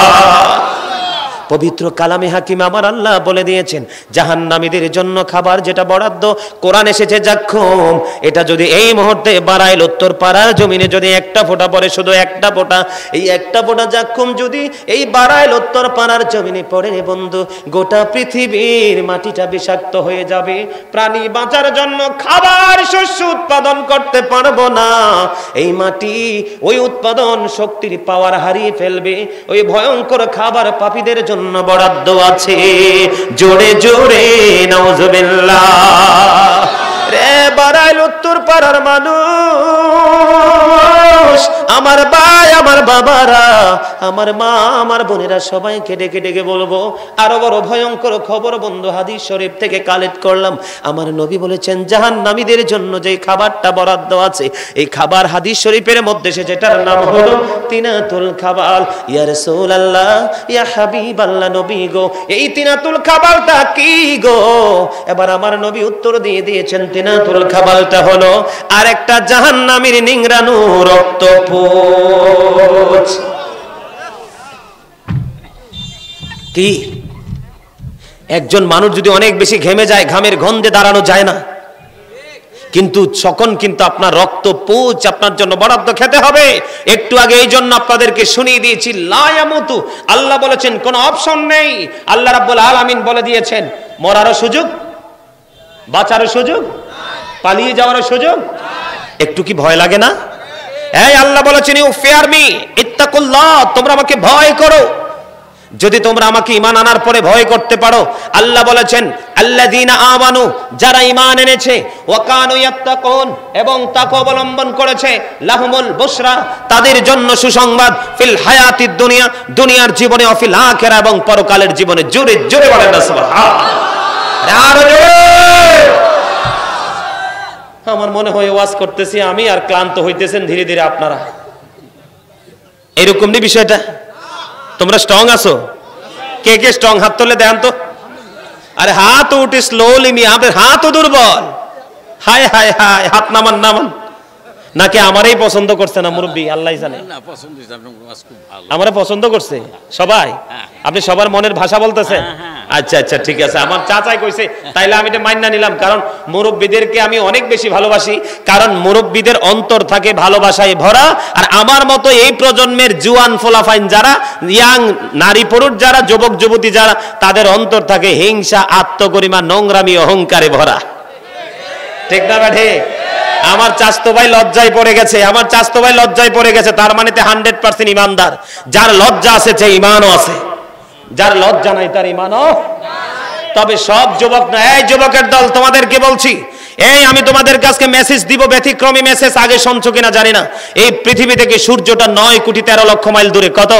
পবিত্র কালামে হাকিম আমার আল্লাহ বলে দিয়েছেন জাহান্নামীদের জন্য খাবার যেটা বরাদ্দ, কোরআন এসেছে জাক্ষুম, এটা যদি এই মুহূর্তে বাড়াইল উত্তর পাড়ার জমিনে যদি একটা ফোঁটা পড়ে, শুধু একটা ফোঁটা, এই একটা ফোঁটা জাক্ষুম যদি এই বাড়াইল উত্তর পাড়ার জমিনে পড়ে বন্ধু, গোটা পৃথিবীর মাটিটা বিষাক্ত হয়ে যাবে। প্রাণী বাঁচার জন্য খাবার শস্য উৎপাদন করতে পারবো না। এই মাটি ওই উৎপাদন শক্তির পাওয়ার হারিয়ে ফেলবে। ওই ভয়ঙ্কর খাবার পাপীদের জন্য বরাদ্দ আছে। জোরে জোরে নাউজুবিল্লাহ। রে বাড়াইল উত্তর পাড়ার মানুষ, আমার ভাই, আমার বাবারা, আমার মা, আমার বোনেরা, সবাইকে ডেকে ডেকে বলবো আরো বড় ভয়ঙ্কর খবর বন্ধু, হাদিস শরীফ থেকে কালেক্ট করলাম। আমার নবী বলেছেন জাহান্নামীদের জন্য যে খাবারটা বরাদ্দ আছে, এই খাবার হাদিস শরীফের মধ্যে সে যেটার নাম হলো তিনাতুল খাবাল। ইয়া রাসূলুল্লাহ, ইয়া হাবিবাল্লাহ, নবী গো, এই তিনাতুল খাবালটা কি গো? এবার আমার নবী উত্তর দিয়ে দিয়েছেন তিনাতুল খাবালটা হলো আরেকটা জাহান্নামীর নিংড়ানো রক্তপুঞ্জ। কি একজন মানুষ যদি অনেক বেশি ঘেমে যায়, ঘামের গন্ধে দাঁড়ানো যায় না, কিন্তু তখন কিন্তু আপনার রক্তপুঞ্জ আপনার জন্য বরাদ্দ খেতে হবে। একটু আগে এই জন্য আপনাদেরকে শুনিয়ে দিয়েছি লা ইয়ামুতু, আল্লাহ বলেছেন কোনো অপশন নেই। আল্লাহ রাব্বুল আলামিন বলে দিয়েছেন মরারও সুযোগ, বাঁচারও সুযোগ, পালিয়ে যাওয়ারও সুযোগ। একটু কি ভয় লাগে না? এই আল্লাহ বলেছেন ইউ ফিয়ার মি, ইত্তাকুল্লাহ, তোমরা আমাকে ভয় করো। যদি তোমরা আমাকে ঈমান আনার পরে ভয় করতে পারো, আল্লাহ বলেছেন আল্লাযীনা আমানু, যারা ঈমান এনেছে, ওয়া কানু ইয়াত্তাকুন, এবং তাকওয়া অবলম্বন করেছে, লাহুমুল বুশরা, তাদের জন্য সুসংবাদ, ফিল হায়াতিদ দুনিয়া, দুনিয়ার জীবনে, ও ফিল আখিরা, এবং পরকালের জীবনে। জোরে জোরে বলেন না সুবহানাল্লাহ। আমার মনে হয় ওয়াজ করতেছি আমি আর ক্লান্ত হইতেছেন ধীরে ধীরে আপনারা। এরকম নি বিষয়টা? তোমরা স্ট্রং আছো? কে কে স্ট্রং? হাত তুলে দেন তো। আরে হাত উঠে স্লোলি, আপনার হাতও দুর্বল। হায় হায় হায়, হাত নামান নামান। নাকি আমারই পছন্দ করছে না মুরব্বী? আল্লাহ জানে। আমারে পছন্দ করছে সবাই? আপনি সবার মনের ভাষা বলতেছেন? আচ্ছা আচ্ছা, ঠিক আছে। আমার চাচাই কইছে, তাইলে আমি এটা মাইনা নিলাম। কারণ মুরব্বীদেরকে আমি অনেক বেশি ভালোবাসি, কারণ মুরব্বীদের অন্তর থাকে ভালোবাসায় ভরা। আর আমার মতো এই প্রজন্মের জুয়ান ফোলাফাইন যারা, ইয়াং নারী পুরুষ যারা, যুবক যুবতী যারা, তাদের অন্তর থাকে হিংসা, আত্মগরিমা, নোংরামি, অহংকারে ভরা। ঠিক না বেঠে? আমার চাচতো ভাই লজ্জায় পড়ে গেছে, আমার চাচতো ভাই লজ্জায় পড়ে গেছে, তার মানে 100% ইমানদার। যার লজ্জা আছে সে ইমানও আছে, যার লজ্জা নাই তার ইমানও। তবে সব যুবক না। এই যুবকের দল, তোমাদেরকে বলছি, এই আমি তোমাদের কাছে মেসেজ দিব, ব্যতিক্রমী মেসেজ। আগে শুনছো কিনা জানি না। এই পৃথিবী থেকে সূর্যটা 9 কোটি 13 লক্ষ মাইল দূরে। কত?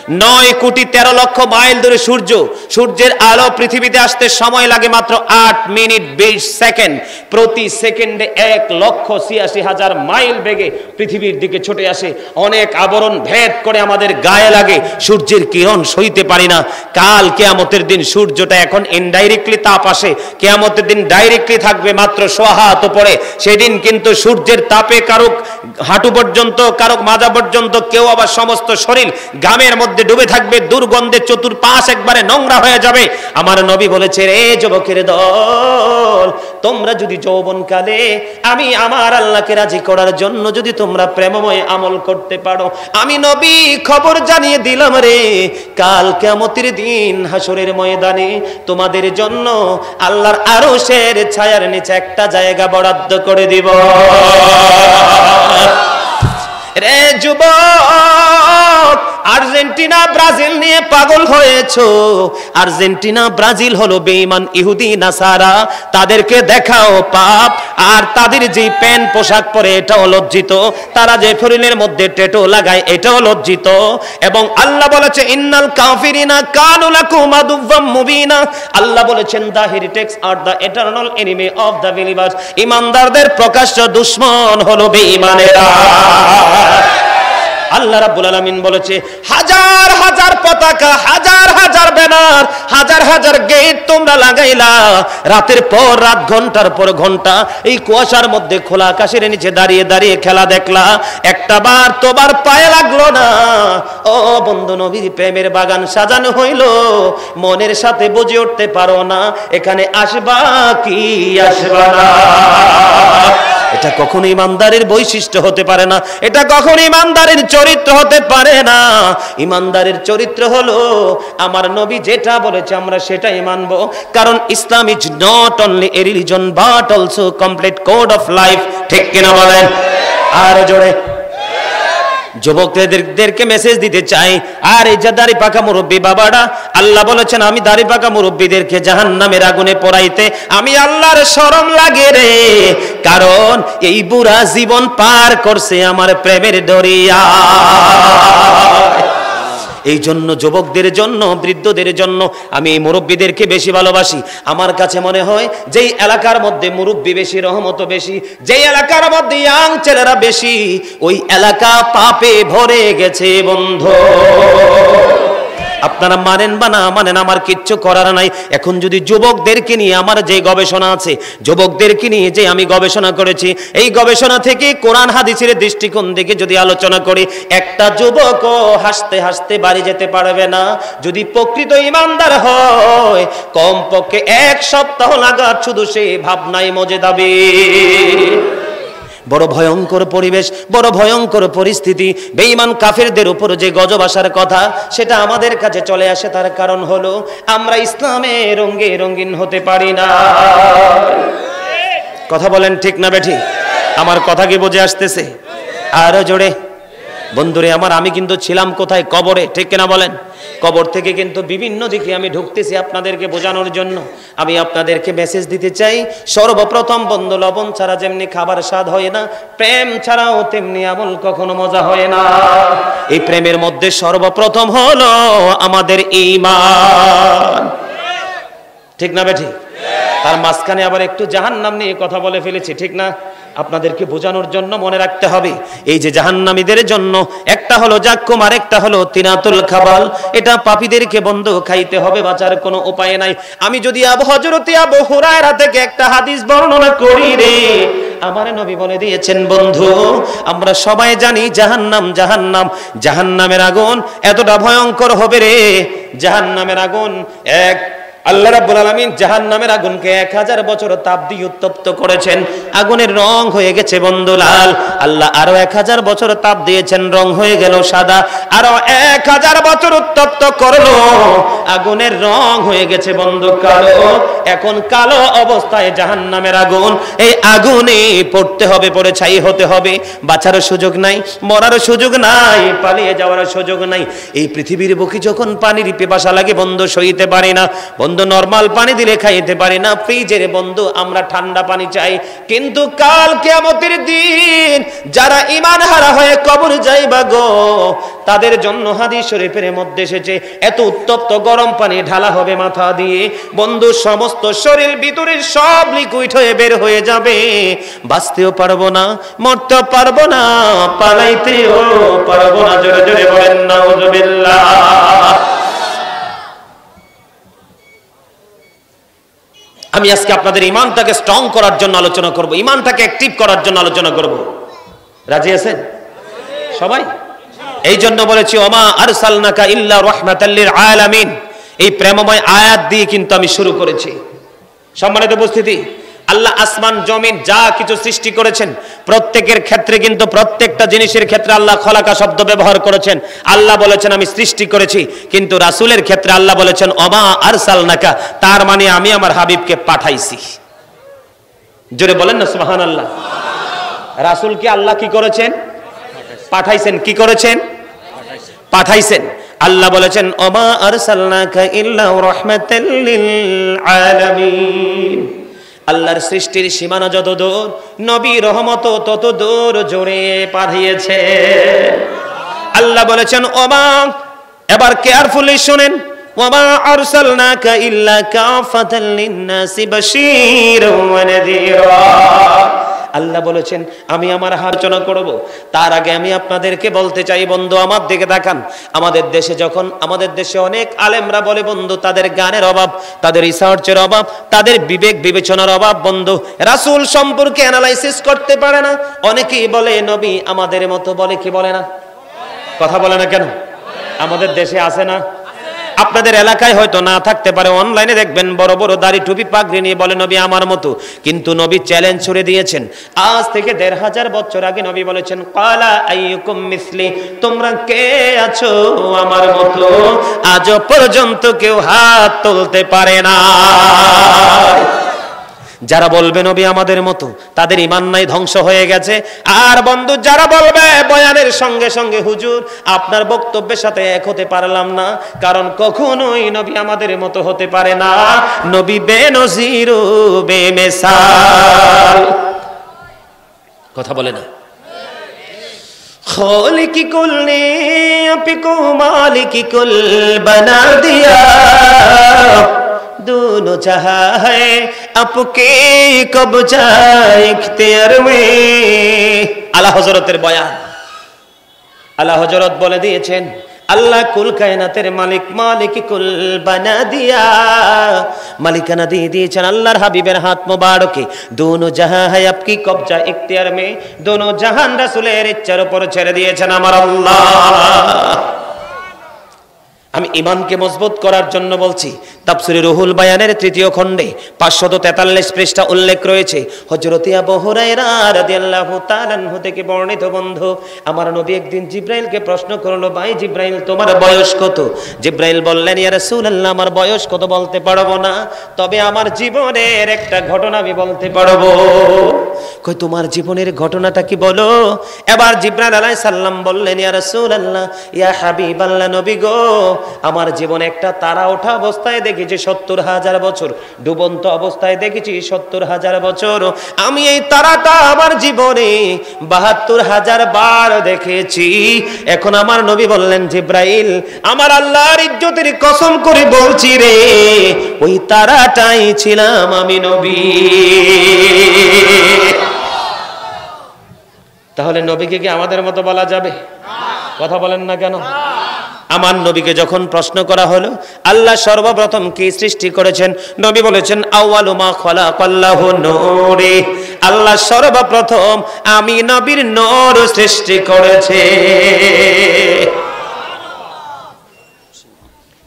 9,13,00,000 মাইল দূরে সূর্য। সূর্যের আলো পৃথিবীতে আসতে সময় লাগে মাত্র 8 মিনিট 20 সেকেন্ড। প্রতি সেকেন্ডে 1,86,000 মাইল বেগে পৃথিবীর দিকে ছুটে আসে। অনেক আবরণ ভেদ করে আমাদের গায়ে লাগে, সূর্যের কিরণ সইতে পারি না। কাল কিয়ামতের দিন সূর্যটা এখন ইনডাইরেক্টলি তাপ আসে, কিয়ামতের দিন ডাইরেক্টলি থাকবে মাত্র সোহাত উপরে। সেদিন কিন্তু সূর্যের তাপে কারুক হাঁটু পর্যন্ত, কারুক মাজা পর্যন্ত, কেউ আবার সমস্ত শরীর ঘামের মধ্যে ডুবে থাকবে, দুর্গন্ধে চতুর্পাশ একবারে নোংরা হয়ে যাবে। আমার নবী বলেছে, রে যুবকের দল, তোমরা যদি যৌবনকালে আমি আমার আল্লাহকে রাজি করার জন্য যদি তোমরা প্রেমময় আমল করতে পারো, আমি নবী খবর জানিয়ে দিলাম রে, কাল কিয়ামতের দিন হাসরের ময়দানে তোমাদের জন্য আল্লাহর আরশের ছায়ার নিচে একটা জায়গা বরাদ্দ করে দিব। রে যুবক, আর্জেন্টিনা ব্রাজিল নিয়ে পাগল হয়েছো। আর্জেন্টিনা ব্রাজিল হলো বেঈমান ইহুদি নাসারা, তাদেরকে দেখাও পাপ। আর তাদের যে প্যান্ট পোশাক পরে এটাও লজ্জিত, তারা যে শরীরের মধ্যে ট্যাটু লাগায় এটাও লজ্জিত। এবং আল্লাহ বলেছে, ইন্নাল কাফিরিনা কানু লাকুম আদুওয়াম মুবিনা। আল্লাহ বলেছেন, the heretics are the eternal enemy of the believers. ঈমানদারদের প্রকাশ্য দুশমন হলো বেঈমানেরা। আল্লাহ রাব্বুল আলামিন বলেছে, হাজার হাজার পতাকা, হাজার হাজার ব্যানার, হাজার হাজার গেট তোমরা লাগাইলা, রাতের পর রাত, ঘন্টার পর ঘন্টা এই কুয়াশার মধ্যে খোলা আকাশের নিচে দাঁড়িয়ে দাঁড়িয়ে খেলা দেখলা, একটা বার তোবার পায়ে লাগলো না। ও বন্ধু, নবীর প্রেমের বাগান সাজানো হইল, মনের সাথে বুঝে উঠতে পারো না এখানে আসবা কি আসবা না। এটা কখনো ইমানদারের বৈশিষ্ট্য হতে পারে না, এটা কখনো ইমানদারের চরিত্র হতে পারে না। ইমানদারের চরিত্র হলো আমার নবী যেটা বলেছে আমরা সেটাই মানব, কারণ Islam is not only a religion but also complete code of life. ঠিক কিনা বলেন? আর জোরে। যুবকদেরকে মেসেজ দিতে চাই, আর এই যে দাড়ি পাকা মুরব্বী বাবারা, আল্লাহ বলেছেন আমি দাড়ি পাকা মুরব্বীদেরকে জাহান্নামের আগুনে পোড়াইতে আমি আল্লাহর শরম লাগে রে, কারণ এই বুড়া জীবন পার করছে আমার প্রেমের দরিয়া। এই জন্য যুবকদের জন্য, বৃদ্ধদের জন্য আমি এই মুরব্বীদেরকে বেশি ভালোবাসি। আমার কাছে মনে হয় যেই এলাকার মধ্যে মুরব্বী বেশি, রহমত বেশি, যেই এলাকার মধ্যে ইয়াং ছেলেরা বেশি, ওই এলাকা পাপে ভরে গেছে বন্ধু। আপনারা মানেন বা না মানেন, আমার কিচ্ছু করার নাই। এখন যদি যুবকদেরকে নিয়ে আমার যে গবেষণা আছে, যুবকদেরকে নিয়ে যে আমি গবেষণা করেছি, এই গবেষণা থেকে কোরআন হাদিসের দৃষ্টিকোণ থেকে যদি আলোচনা করি, একটা যুবকও হাসতে হাসতে বাড়ি যেতে পারবে না যদি প্রকৃত ইমানদার হয়। কমপক্ষে 1 সপ্তাহ লাগাত শুধু সে ভাবনায় মজে যাবে। বড় ভয়ঙ্কর পরিবেশ, বড় ভয়ঙ্কর পরিস্থিতি। বেঈমান কাফেরদের উপর যে গজব আসার কথা সেটা আমাদের কাছে চলে আসে, তার কারণ হলো আমরা ইসলামে রঙে রঙিন হতে পারি না। কথা বলেন ঠিক না বেঠিক? আমার কথা কি বুঝে আসতেছে? আরো জোরে। বন্ধুরে আমার, আমি কিন্তু ছিলাম কোথায়? কবরে। ঠিক কিনা বলেন? কবর থেকে কিন্তু বিভিন্ন দিকে আমি ঢুকতেছি আপনাদেরকে বোঝানোর জন্য। আমি আপনাদেরকে মেসেজ দিতে চাই, সর্বপ্রথম বন্ধু, লবণ ছাড়া যেমনি খাবার স্বাদ হয় না, প্রেম ছাড়াও তেমনি আমল কখনো মজা হয় না। এই প্রেমের মধ্যে সর্বপ্রথম হলো আমাদের ঈমান। ঠিক না বেঠিক? তার মাঝখানে আবার একটু জাহান্নাম নিয়ে কথা বলে ফেলেছি, ঠিক না? আপনাদেরকে বোঝানোর জন্য মনে রাখতে হবে, এই যে জাহান্নামীদের জন্য একটা হলো জাক্কুম আর একটা হলো তিনাতুল খাবাল। এটা পাপীদেরকে বন্ধ খাইতে হবে, বাঁচার কোনো উপায় নাই। আমি যদি হযরত আবু হুরায়রা থেকে একটা হাদিস বর্ণনা করি রে, আমার নবী বলে দিয়েছেন বন্ধু, আমরা সবাই জানি জাহান্নাম, জাহান্নাম, জাহান্নামের আগুন এতটা ভয়ঙ্কর হবে রে। জাহান্নামের আগুন আল্লাহ রাব্বুল আলামিন জাহান্নামের আগুনকে 1000 বছর তাপ দিয়ে উত্তপ্ত করেছেন, আগুনের রং হয়ে গেছে বন্ধু লাল। আল্লাহ আরো 1000 বছর তাপ দিয়েছেন, রং হয়ে গেল সাদা। আরো 1000 বছর উত্তপ্ত করলো, আগুনের রং হয়ে গেছে বন্ধু কালো। এখন কালো অবস্থায় জাহান্নামের আগুন, এই আগুনে পড়তে হবে, পড়ে ছাই হতে হবে। বাঁচার সুযোগ নাই, মরার সুযোগ নাই, পালিয়ে যাওয়ার সুযোগ নাই। এই পৃথিবীর বুকে যখন পানির পিপাসা লাগে বন্ধু, সইতে পারি না বন্ধু। বন্ধু নরমাল পানি দিলে খাইতে পারি না, ফ্রিজের বন্ধু আমরা ঠান্ডা পানি চাই। কিন্তু কাল কিয়ামতের দিন যারা ঈমান হারা হয়ে কবর যাইবা গো, তাদের জন্য হাদিস শরীফের মধ্যে এসেছে এত উত্তপ্ত গরম পানি ঢালা হবে মাথা দিয়ে, বন্ধু সমস্ত শরীর ভিতরের সব লিকুইড হয়ে বের হয়ে যাবে, বাঁচতেও পারবো না, মরতেও পারবো না, পালাইতেও পারবো না। জোরে জোরে বলেন নাউযুবিল্লাহ। আমি আজকে আপনাদের ঈমানটাকে স্ট্রং করার জন্য আলোচনা করব, ঈমানটাকে অ্যাক্টিভ করার জন্য আলোচনা করব। রাজি আছেন সবাই? এই জন্য বলেছি ওমা আরসালনাকা ইল্লা রাহমাতাল লিল আলামিন। এই প্রেমময় আয়াত দিয়ে কিন্তু আমি শুরু করেছি। সম্মানিত উপস্থিতি, আল্লাহ আসমান জমিন যা কিছু সৃষ্টি করেছেন প্রত্যেকের ক্ষেত্রে কিন্তু প্রত্যেকটা জিনিসের ক্ষেত্রে আল্লাহ খলাকা শব্দ ব্যবহার করেছেন। আল্লাহ বলেছেন আমি সৃষ্টি করেছি, কিন্তু রাসূলের ক্ষেত্রে আল্লাহ বলেছেন ওমা আরসালনাকা, তার মানে আমি আমার হাবিবকে পাঠাইছি। জোরে বলেন না সুবহানাল্লাহ। রাসূলকে আল্লাহ কি করেছেন? পাঠাইছেন। কি করেছেন? পাঠাইছেন। আল্লাহ বলেছেন ওমা আরসালনাকা ইল্লা রাহমাতাল লিল আলামিন। আল্লাহর সৃষ্টির সীমানা যত দূর, নবী রহমত তত দূর জোরে পাঠিয়েছে। আল্লাহ বলেছেন ওমা, এবার কেয়ারফুলি শুনেন, ওমা আরসালনাকা ইল্লা কাফাতাল লিন-নাসি বাশীরাও ওয়া নাযীরা। আল্লাহ বলেছেন আমি আমার আলোচনা করব, তার আগে আমি আপনাদেরকে বলতে চাই বন্ধু আমার দিকে তাকান। আমাদের দেশে অনেক আলেমরা বলে বন্ধু তাদের জ্ঞানের অভাব, তাদের রিসার্চের অভাব, তাদের বিবেক বিবেচনার অভাব বন্ধু রাসূল সম্পর্কে অ্যানালাইসিস করতে পারে না। অনেকেই বলে নবী আমাদের মতো, বলে কি বলে না? কথা বলে না কেন? আমাদের দেশে আছে না? আপনাদের এলাকায় হয়তো না থাকতে পারে, অনলাইনে দেখবেন বড় বড় দাড়ি টুপি পাগড়ি নিয়ে বলে নবী আমার মতো। কিন্তু নবী চ্যালেঞ্জ ছুড়ে দিয়েছেন। আজ থেকে ১৫০০ বছর আগে নবী বলেছেন ক্বালা আইয়ুকুম মিসলি, তোমরা কে আছো আমার মতো? আজও পর্যন্ত কেউ হাত তুলতে পারে না। যারা বলবে নবী আমাদের মতো, তাদের ঈমান নাই, ধ্বংস হয়ে গেছে। আর বন্ধু যারা বলবে বয়ানের সঙ্গে সঙ্গে হুজুর আপনার বক্তব্যের সাথে এক হতে পারলাম না, কারণ কখনোই নবী আমাদের মতো হতে পারে না। নবী বেনজির বেমিসাল। কথা বলে না? খালিকি কুল্লি আপিকু মালিকি কুল বানা দিয়া, दोनों जहां है आपके कब्जा इख्तियार में। আলা হযরতের বয়ান। আলা হযরত বলে দিয়েছেন আল্লাহ কুল কায়নাতের মালিক, মালিক কুল বানা দিয়া, মালিকানা দিয়ে দিয়েছেন আল্লাহর হাবিবের হাত মোবারকে। দোনো জাহান है आपकी कब्जा इख्तियार में, दोनों জাহান রাসূলের ইচ্ছার উপর ছেড়ে দিয়েছেন আমার আল্লাহ। আমি ঈমানকে মজবুত করার জন্য বলছি। তাফসীরে রুহুল বায়ানের ৩য় খণ্ডে ৫৪৩ পৃষ্ঠা উল্লেখ রয়েছে হযরত আবু হুরায়রা রাদিয়াল্লাহু তাআলা আনহু থেকে বর্ণিত বন্ধু আমার নবী একদিন জিবরাইলকে প্রশ্ন করলো, ভাই জিবরাইল তোমার বয়স কত? জিবরাইল বললেন ইয়া রাসূলুল্লাহ আমার বয়স কত বলতে পারবো না, তবে আমার জীবনের একটা ঘটনা আমি বলতে পারবো। কই তোমার জীবনের ঘটনাটা কি বলো? এবার জিবরাইল আলাইহিস সালাম বললেন ইয়া রাসূলুল্লাহ ইয়া হাবিবাল্লাহ নবী গো, আমার জীবনে একটা তারা ওঠা অবস্থায় দেখেছি ৭০,০০০ বছর, ডুবন্ত অবস্থায় দেখেছি ৭০,০০০ বছর। আমি এই তারাটা আমার জীবনে ৭২,০০০ বার দেখেছি। এখন আমার নবী বললেন জিবরাইল আমার আল্লাহর ইজ্জতের কসম করে বলছি রে, ওই তারাটাই ছিলাম আমি নবী। তাহলে নবীকে কি আমাদের মতো বলা যাবে? কথা বলেন না কেন? আমার নবীকে যখন প্রশ্ন করা হলো আল্লাহ সর্বপ্রথম কি সৃষ্টি করেছেন, নবী বলেছেন আউয়ালু মা খালাকাল্লাহু নূরি, আল্লাহ সর্বপ্রথম আমি নবীর নূর সৃষ্টি করেছে।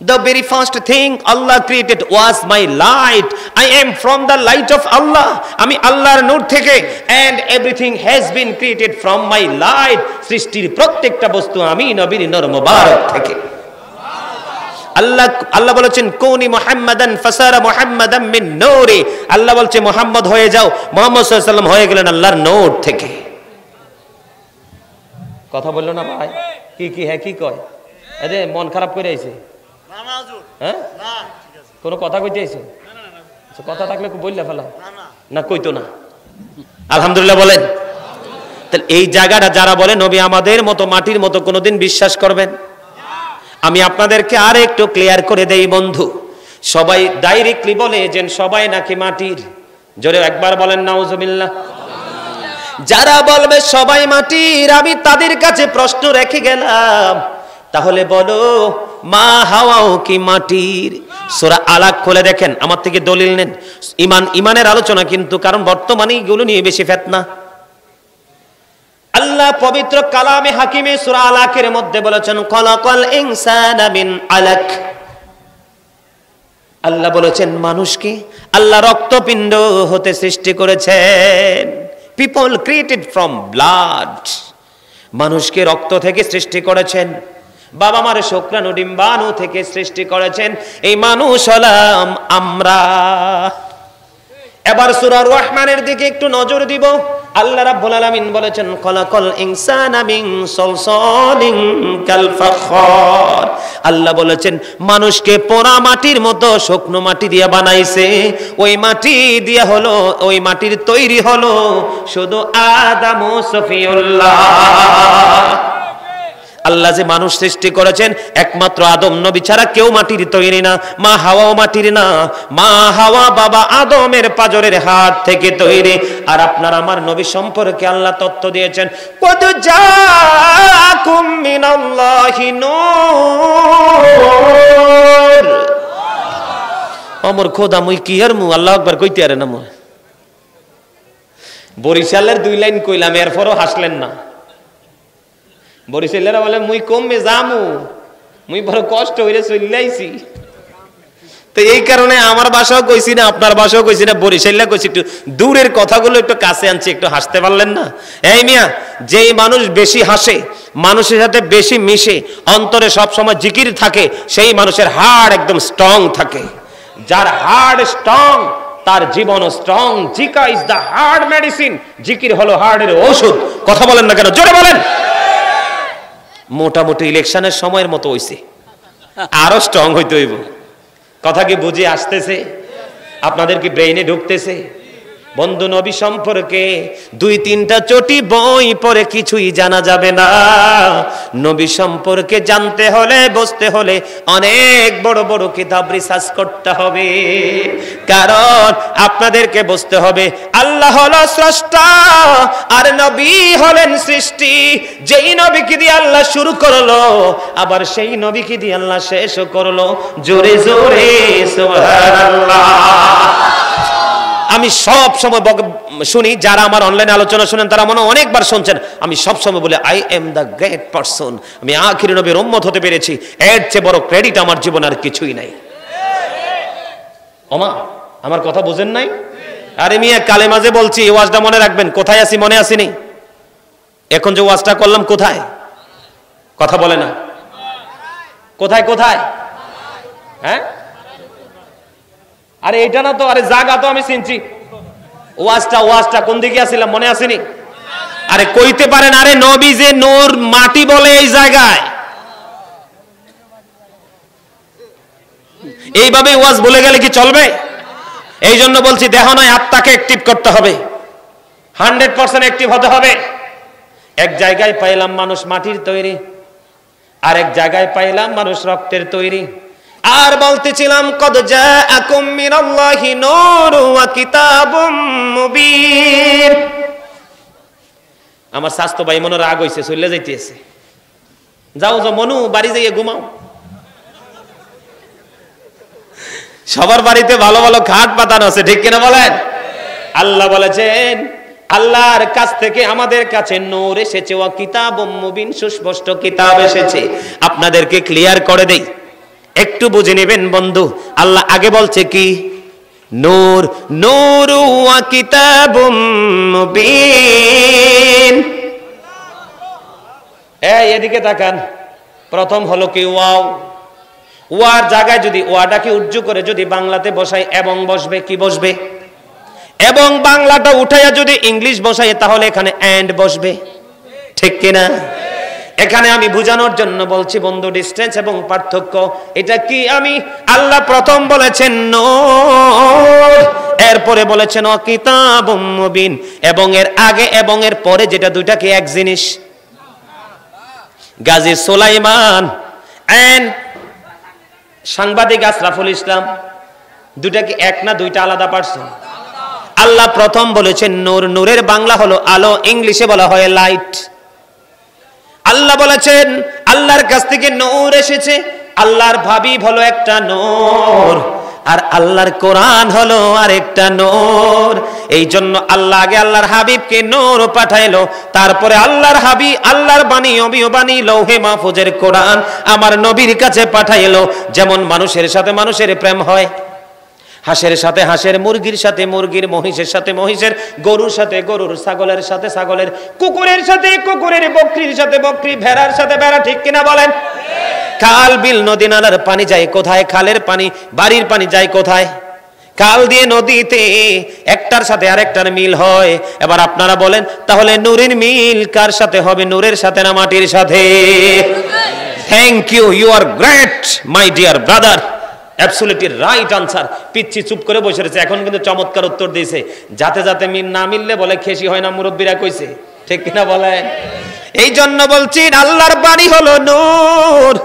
The very first thing Allah created was my light. I am from the light of Allah. আমি আল্লাহর নূর থেকে, and everything has been created from my light. সৃষ্টির প্রত্যেকটা বস্তু আমি নবীর নূর মুবারক থেকে। আল্লাহ বলেছেন কুনি মুহাম্মাদান ফাসারা মুহাম্মাদান মিন নূরি, আল্লাহ বলছে মুহাম্মদ হয়ে যাও, মুহাম্মদ সাল্লাল্লাহু আলাইহি ওয়াসাল্লাম হয়ে গেলেন আল্লাহর নূর থেকে। কথা বললো না ভাই? কি হ্যাঁ কি কয়? আরে মন খারাপ করে আইছে। হ্যাঁ কোনো কথা কইতে আইছো? কথা থাকলে বললে ফেলা না, কইতো না। আলহামদুলিল্লাহ বলেন। তাহলে এই জায়গাটা যারা বলে নবী আমাদের মতো মাটির মতো, কোনোদিন বিশ্বাস করবেন? আমি আপনাদেরকে আর একটু ক্লিয়ার করে দেই বন্ধু। সবাই ডাইরেক্টলি বলে যে সবাই নাকি মাটির, জোরে একবার বলেন নাউজুবিল্লাহ। যারা বলবে সবাই মাটির, আমি তাদের কাছে প্রশ্ন রেখে গেলাম, তাহলে বলো মা হাওয়াও কি মাটির? সূরা আলাক খুলে দেখেন, আমার থেকে দলিল নেন। ইমানের আলোচনা কিন্তু, কারণ বর্তমানে এগুলো নিয়ে বেশি ফিতনা। আল্লাহ পবিত্র কালামে হাকিমে সূরা আলাকের মধ্যে বলেছেন খলাকাল ইনসানা মিন আলাক। আল্লাহ বলেছেন মানুষকে আল্লাহ রক্তপিণ্ড হতে সৃষ্টি করেছেন। People created from blood. মানুষকে রক্ত থেকে সৃষ্টি করেছেন। বাবা মার শুক্রাণু ডিম্বাণু থেকে সৃষ্টি করেছেন। এই মানুষ হলাম আমরা। এবার সূরা রহমানের দিকে একটু নজর দিব। আল্লাহ রাব্বুল আলামিন বলেছেন খলাকাল ইনসানা মিন সালসালিন কাল ফাখার। আল্লাহ বলেছেন মানুষকে পোড়া মাটির মতো শুকনো মাটি দিয়ে বানাইছে। ওই মাটি দিয়ে হলো, ওই মাটির তৈরি হলো শুধু আদম ও সফিউল্লাহ। আল্লাহ যে মানুষ সৃষ্টি করেছেন একমাত্র আদম নবী ছাড়া কেউ মাটির তৈরি না। মা হাওয়াও মাটির না। মা হাওয়া বাবা আদমের পাজরের হাড় থেকে তৈরি। আর আপনার আমার নবী সম্পর্কে আল্লাহ তথ্য দিয়েছেন কদ জাআকুম মিনাল্লাহি নূর। আমর খোদা মুই কি আর মু আল্লাহু আকবার কইতে আরে না মু। বরিশালের 2 লাইন কইলাম, এরপরও হাসলেন না। বরিশালেরা বলে মুই কমবে যামু, মুই বড় কষ্ট হইরে চলে আইছি। তো এই কারণে আমার বাসাও কইছি না, আপনার বাসাও কইছি না, বরিশাল্লা কইছি। একটু দূরের কথাগুলো একটু কাছে আনছি, একটু হাসতে পারলেন না? এই মিয়া, যেই মানুষ বেশি হাসে, মানুষের সাথে বেশি মিশে, অন্তরে সব সময় জিকির থাকে, সেই মানুষের হাড় একদম স্ট্রং থাকে। যার হাড় স্ট্রং তার জীবনও strong. Zika is the hard medicine. জিকির হলো হার্টের ঔষধ। কথা বলেন না কেন? জোরে বলেন। মোটামুটি ইলেকশনের সময়ের মতো হইছে, আরো স্ট্রং হইতে হইব। কথা কি বুঝে আসতেছে? আপনাদের কি ব্রেইনে ঢুকতেছে? বন্ধু, নবী সম্পর্কে 2-3টা চটি বই পড়ে কিছুই জানা যাবে না। নবী সম্পর্কে জানতে হলে, বুঝতে হলে অনেক বড় বড় কিতাব রিসার্চ করতে হবে। কারণ আপনাদেরকে বুঝতে হবে আল্লাহ হলো স্রষ্টা আর নবী হলেন সৃষ্টি। যেই নবীকে দিয়ে আল্লাহ শুরু করলো, আবার সেই নবীকে দিয়ে আল্লাহ শেষও করলো। জোরে জোরে সুবহানাল্লাহ। আমি সব সময় শুনি, যারা আমার অনলাইনে আলোচনা শুনেন তারা মনে অনেকবার শুনছেন, আমি সব সময় বলি I am the great person. আমি আখির নবীর উম্মত হতে পেরেছি, এর চেয়ে বড় ক্রেডিট আমার জীবনে আর কিছুই নাই। ওমা, আমার কথা বুঝেন নাই? আরে মিয়া, কালেমা যে বলছি, এই ওয়াজটা মনে রাখবেন। কোথায় আছি মনে আসেনি? এখন যে ওয়াজটা করলাম কোথায়? কথা বলে না। কোথায় কোথায়? হ্যাঁ, আরে এটা না তো, আরে জায়গা তো আমি চিনছি। ওয়াজটা কোন দিকে আসছিলাম মনে আসেনি? আরে কইতে পারেন, আরে নবী যে নূর, মাটি বলে এই জায়গায়। এইভাবে ওয়াজ বলে গেলে কি চলবে? এই জন্য বলছি, দেহ নয় আত্মাকে অ্যাক্টিভ করতে হবে, 100% অ্যাক্টিভ হতে হবে। এক জায়গায় পাইলাম মানুষ মাটির তৈরি, আর এক জায়গায় পাইলাম মানুষ রক্তের তৈরি। আর বলতেছিলাম কদ জাআকুম মিনাল্লাহি নূরু ওয়া কিতাবুম মুবিন। আমার স্বাস্থ্য ভাই মনে রাগ হইছে, চলে যাইতেছে। যাও যাও মনু, বাড়ি যাইয়ে ঘুমাও। সবার বাড়িতে ভালো ভালো খাট পাতানো আছে, ঠিক কিনা বলেন? আল্লাহ বলেছেন আল্লাহর কাছ থেকে আমাদের কাছে নূর এসেছে, ওয়া কিতাবুম মুবিন, সুস্পষ্ট কিতাব এসেছে। আপনাদেরকে ক্লিয়ার করে দেই, একটু বুঝে নেবেন বন্ধু। আল্লাহ আগে বলছে কি? নূর, নূর ওয়া কিতাবুম মুবিন। এই এদিকে তাকান। প্রথম হলো কি? ওয়াও। ওয়ার জায়গায় যদি ওয়াটাকে উজ্জু করে যদি বাংলাতে বসাই এবং বসবে, কি বসবে? এবং বাংলাটা উঠাইয়া যদি ইংলিশ বসাই তাহলে এখানে এন্ড বসবে, ঠিক কিনা? এখানে আমি বুঝানোর জন্য বলছি বন্ধু, ডিসটেন্স এবং পার্থক্য এটা কি? আমি আল্লাহ প্রথম বলেছেন নূর, এরপরে বলেছেন কিতাবুম মুবিন, এবং এর আগে এবং এর পরে যেটা দুইটা কি এক জিনিস? গাজী সুলাইমান এন্ড সাংবাদিক আশরাফুল ইসলাম দুইটা কি এক না দুইটা আলাদা পারসন? আল্লাহ প্রথম বলেছেন নূর, নূরের বাংলা হলো আলো, ইংলিশে বলা হয় লাইট। আল্লাহ বলেছেন আল্লাহর কাছ থেকে নূর এসেছে, আল্লাহর হাবিব হলো একটা নূর, আর আল্লাহর কোরআন হলো আরেকটা নূর। এই জন্য আল্লাহ আগে আল্লাহর হাবিবকে নূর পাঠাইলো, তারপরে আল্লাহর হাবিব আল্লাহর বাণী অবিয় বাণী লৌহে মাহফুজের কোরআন আমার নবীর কাছে পাঠাইলো। যেমন মানুষের সাথে মানুষের প্রেম হয়, হাঁসের সাথে হাঁসের, মুরগির সাথে মুরগির, মহিষের সাথে মহিষের, গরুর সাথে গরুর, ছাগলের সাথে ছাগলের, কুকুরের সাথে কুকুরের, বকরির সাথে বকরি, ভেড়ার সাথে ভেড়া, ঠিক কিনা বলেন? খাল বিল নদী নালার পানি যায় কোথায়? খালের পানি, বাড়ির পানি যায় কোথায়? খাল দিয়ে নদীতে, একটার সাথে আরেকটার মিল হয়। এবার আপনারা বলেন তাহলে নূরের মিল কার সাথে হবে? নূরের সাথে না মাটির সাথে? Thank you, you are great my dear brother, absolutely right answer. পিচ্ছি চুপ করে বসে রয়েছে, এখন কিন্তু চমৎকার উত্তর দিয়েছে। যাতে যাতে মিল না মিললে বলে খেসি হয় না, মুরব্বীরা কইছে, ঠিক কিনা বলেন? এই জন্য বলছি আল্লাহর বাণী হলো নূর,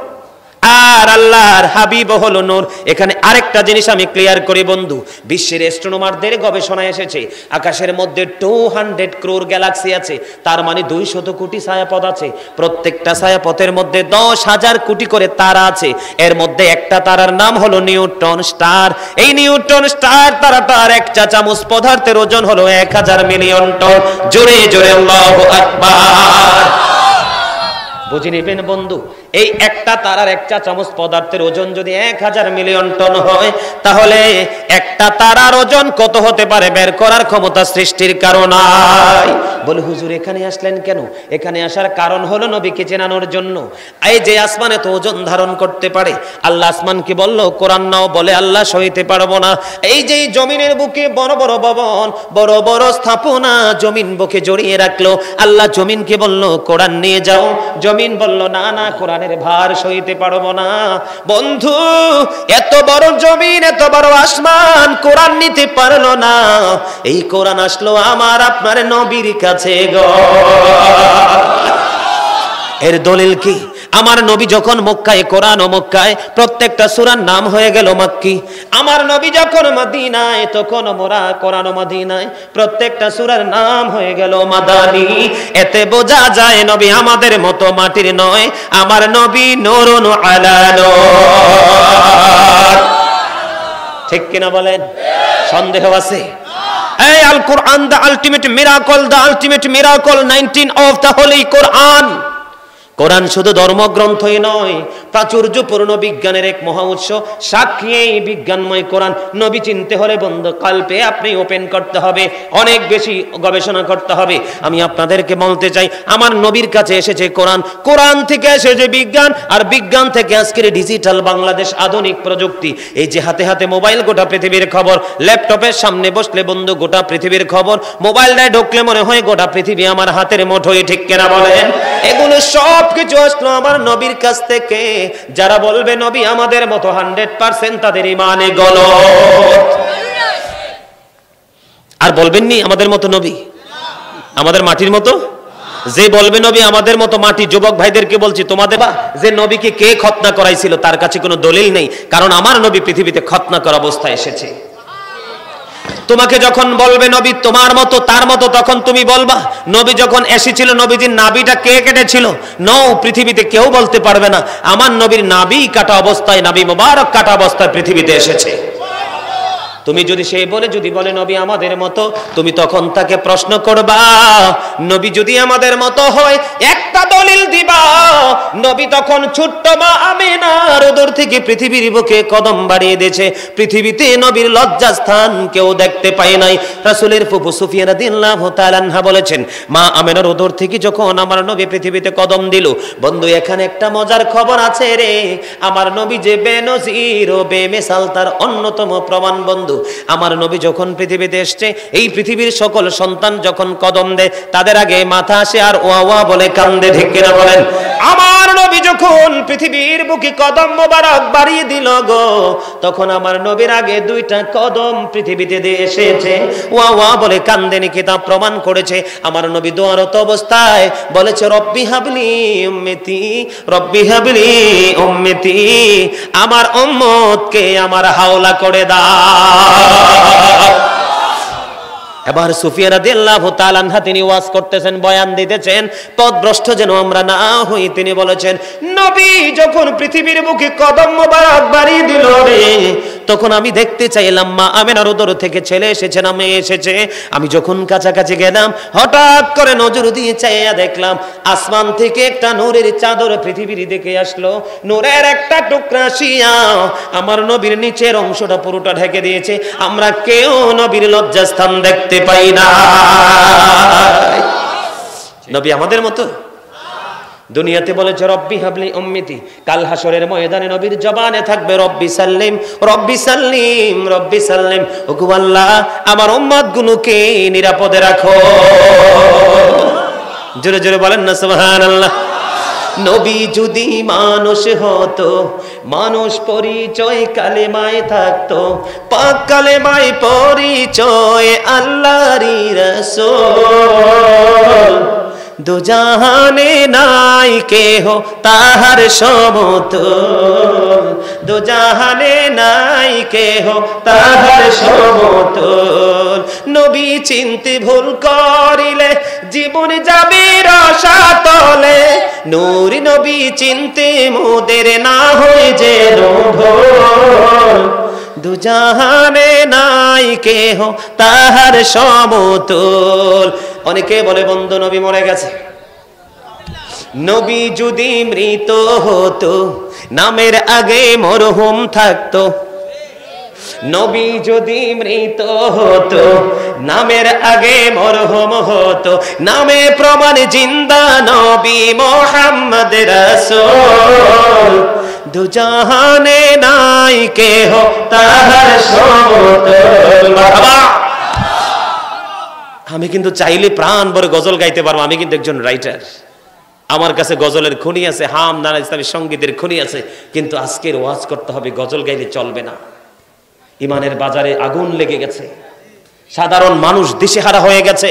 আর আল্লাহর হাবিব হলো নূর। এখানে আরেকটা জিনিস আমি ক্লিয়ার করি বন্ধু, বিশ্বের অ্যাস্ট্রোনমারদের গবেষণায় এসেছে আকাশের মধ্যে 200 ক্রোর গ্যালাক্সি আছে, তার মানে 200 কোটি ছায়াপথ আছে। প্রত্যেকটা ছায়াপথের মধ্যে 10,000 কোটি করে তারা আছে। এর মধ্যে একটা তারার নাম হলো নিউট্রন স্টার। এই নিউট্রন স্টার তারাটার এক চা চামচ পদার্থের ওজন হলো 1000 মিলিয়ন টন। জোরে জোরে আল্লাহু আকবার। বুঝে নেবেন বন্ধু, এই একটা তারার এক চা চামচ পদার্থের ওজন যদি 1000 মিলিয়ন টন হয়, তাহলে একটা তারার ওজন কত হতে পারে বের করার ক্ষমতা সৃষ্টির কারণাই। বলে হুজুর এখানে আসলেন কেন? এখানে আসার কারণ হলো নবীকে চেনানোর জন্য। এই যে আসমানে তো ওজন ধারণ করতে পারে, আল্লাহ আসমানকে বলল কোরআন নাও, বলে আল্লাহ সইতে পারবো না। এই যে জমিনের বুকে বড় বড় ভবন, বড় বড় স্থাপনা জমিন বুকে জড়িয়ে রাখলো, আল্লাহ জমিনকে বলল কোরআন নিয়ে যাও, জমিন বলল না না, কোরআনের ভার সইতে পারবো না। বন্ধু, এত বড় জমিন, এত বড় আসমান কোরআন নিতে পারলো না। এই কোরআন আসলো আমার আপনার নবীর কাছে গো। এর দলিল কি? আমার নবী যখন মক্কায়, কোরআন ও মক্কায়, প্রত্যেকটা সূরার নাম হয়ে গেল মাক্কি। আমার নবী যখন মদিনায়, তখন মোরা কোরআন ও মদিনায়, প্রত্যেকটা সূরার নাম হয়ে গেল মাদানী। এতে বোঝা যায় নবী আমাদের মতো মাটির নয়, আমার নবী নূরুন আলা নূর। ঠিক কিনা বলেন? সন্দেহ আছে? এই Al Quran, the ultimate miracle, the ultimate miracle 19 of the holy Quran. Quran শুধু ধর্মগ্রন্থই নয়, প্রাচুর্যপূর্ণ বিজ্ঞানের এক মহা উৎস। সাক্ষী এই বিজ্ঞানময় কোরআন। নবী চিনতে হলে বন্ধু কালপে আপনি ওপেন করতে হবে, অনেক বেশি গবেষণা করতে হবে। আমি আপনাদেরকে বলতে চাই, আমার নবীর কাছে এসেছে কোরআন, কোরআন থেকে এসেছে বিজ্ঞান, আর বিজ্ঞান থেকে আজকের ডিজিটাল বাংলাদেশ, আধুনিক প্রযুক্তি। এই যে হাতে হাতে মোবাইল, গোটা পৃথিবীর খবর। ল্যাপটপের সামনে বসলে বন্ধু গোটা পৃথিবীর খবর, মোবাইলটায় ঢুকলে মনে হয় গোটা পৃথিবী আমার হাতের মুঠোয়। ঠিক কিনা বলেন? এগুলো সব কিছু আসলো আমার নবীর কাছ থেকে। যারা বলবে নবী আমাদের মতো 100% তাদের ঈমানে গলত। আর বলবেন নি আমাদের মতো নবী আমাদের মাটির মতো। যে বলবে নবী আমাদের মতো মাটি, যুবক ভাইদেরকে বলছি, তোমাদের যে নবীকে কে খতনা করাইছিল তার কাছে কোনো দলিল নেই, কারণ আমার নবী পৃথিবীতে খতনা করা অবস্থায় এসেছে। তোমাকে যখন বলবে নবী তোমার মতো তার মতো, তখন তুমি বলবা নবী যখন এসেছিল নবীজির নাভিটা কে কেটেছিল? নও, পৃথিবীতে কেউ বলতে পারবে না আমার নবীর নাভি কাটা অবস্থায়, নাভি মোবারক কাটা অবস্থায় পৃথিবীতে এসেছে। তুমি যদি সেই বলে যদি বলে নবী আমাদের মতো, তুমি তখন তাকে প্রশ্ন করবা নবী যদি আমাদের মতো হয় একটা দলিল দিবা। নবী তখন ছোট্ট মা আমিনার উদর থেকে পৃথিবীর বুকে কদম বাড়িয়ে দিয়েছে। পৃথিবীতে নবীর লজ্জাস্থান কেউ দেখতে পায় নাই। রাসূলের ফুফু সুফিয়া রাদিয়াল্লাহু তাআলা আনহা বলেছেন, মা আমেনার উদর থেকে যখন আমার নবী পৃথিবীতে কদম দিল, বন্ধু এখানে একটা মজার খবর আছে রে, আমার নবী যে বেনজির ও বেমিসাল তার অন্যতম প্রমাণ। বন্ধু, আমার নবী যখন পৃথিবীতে এসেছে, এই পৃথিবীর সকল সন্তান যখন কদম দেয় তাদের আগে মাথা আসে আর ওয়া ওয়া বলে কান্দে, ঠিক কিনা বলেন? আমার নবী যখন পৃথিবীর বুকে কদম মোবারক বাড়িয়ে দিল গো, তখন আমার নবীর আগে দুইটা কদম পৃথিবীতে দিয়ে এসেছে, ওয়া ওয়া বলে কান্দেনি। কিতাব প্রমাণ করেছে আমার নবী দোয়ারত অবস্থায় বলেছে, রব্বি হাবলি উম্মতি, রব্বি হাবলি উম্মতি, আমার উম্মতকে আমার হাওলা করে দাও। এবার সুফিয়া রাদিয়াল্লাহু তাআলা আনহা তিনি ওয়াজ করতেছেন, বয়ান দিতেছেন, পথভ্রষ্ট যেন আমরা না হই। তিনি বলেছেন, নবী যখন পৃথিবীর বুকে কদম মোবারক বাড়িয়ে দিল রে, তখন আমি দেখতে চাইলাম মা আমেনার উদর থেকে ছেলে এসেছে না মেয়ে এসেছে। আমি যখন কাছাকাছি গেলাম, হঠাৎ করে নজর দিয়ে চাইয়া দেখলাম আসমান থেকে একটা নূরের চাদর পৃথিবীর দিকে আসলো। নূরের একটা টুকরা শিয়া আমার নবীর নিচের অংশটা পুরোটা ঢেকে দিয়েছে। আমরা কেউ নবীর লজ্জাস্থান দেখতে পাই না। নবী আমাদের মতো? দুনিয়াতে বলেছে রব্বি হাবলি উম্মতি, কাল হাসরের ময়দানে নবীর জবানে থাকবে রব্বি সাল্লিম, রব্বি সাল্লিম, রব্বি সাল্লিম। ওগো আল্লাহ, আমার উম্মত গুলোকে নিরাপদে রাখো। জোরে জোরে বলেন না সুবহানাল্লাহ। নবী যদি মানুষ হতো, মানুষ পরিচয় কালেমায় থাকতো, পাক কালেমায় পরিচয় আল্লাহরই রাসূল। দুজাহানে নাই কেহ তাহার সমতুল, দুজাহানে নাই কেহ তাহার সমতুল। নবী চিনতে ভুল করিলে জীবন যাবে রসাতলে, নূর নবী চিনতে মোদের না হয়ে যে ভুল। দুজাহানে নাই কেহ তাহার সমতুল। অনেকে বলে বন্ধু নবী মরে গেছে। নবী যদি মৃত হতো, নামের আগে মরহুম থাকতো। নবী যদি মৃত হতো, নামের আগে মরহুম হতো। নামে প্রমাণ জিন্দা নবী মুহাম্মদ রাসূল। দুজাহানে নাই কেহ তাহার সমতুল। মারহাবা। আমি কিন্তু চাইলে প্রাণ ভরে গজল গাইতে পারবো। আমি কিন্তু একজন রাইটার, আমার কাছে গজলের খনি আছে, হাম নানা ইসলামী সঙ্গীতের খনি আছে। কিন্তু আজকের ওয়াজ করতে হবে, গজল গাইলে চলবে না। ইমানের বাজারে আগুন লেগে গেছে, সাধারণ মানুষ দিশেহারা হয়ে গেছে।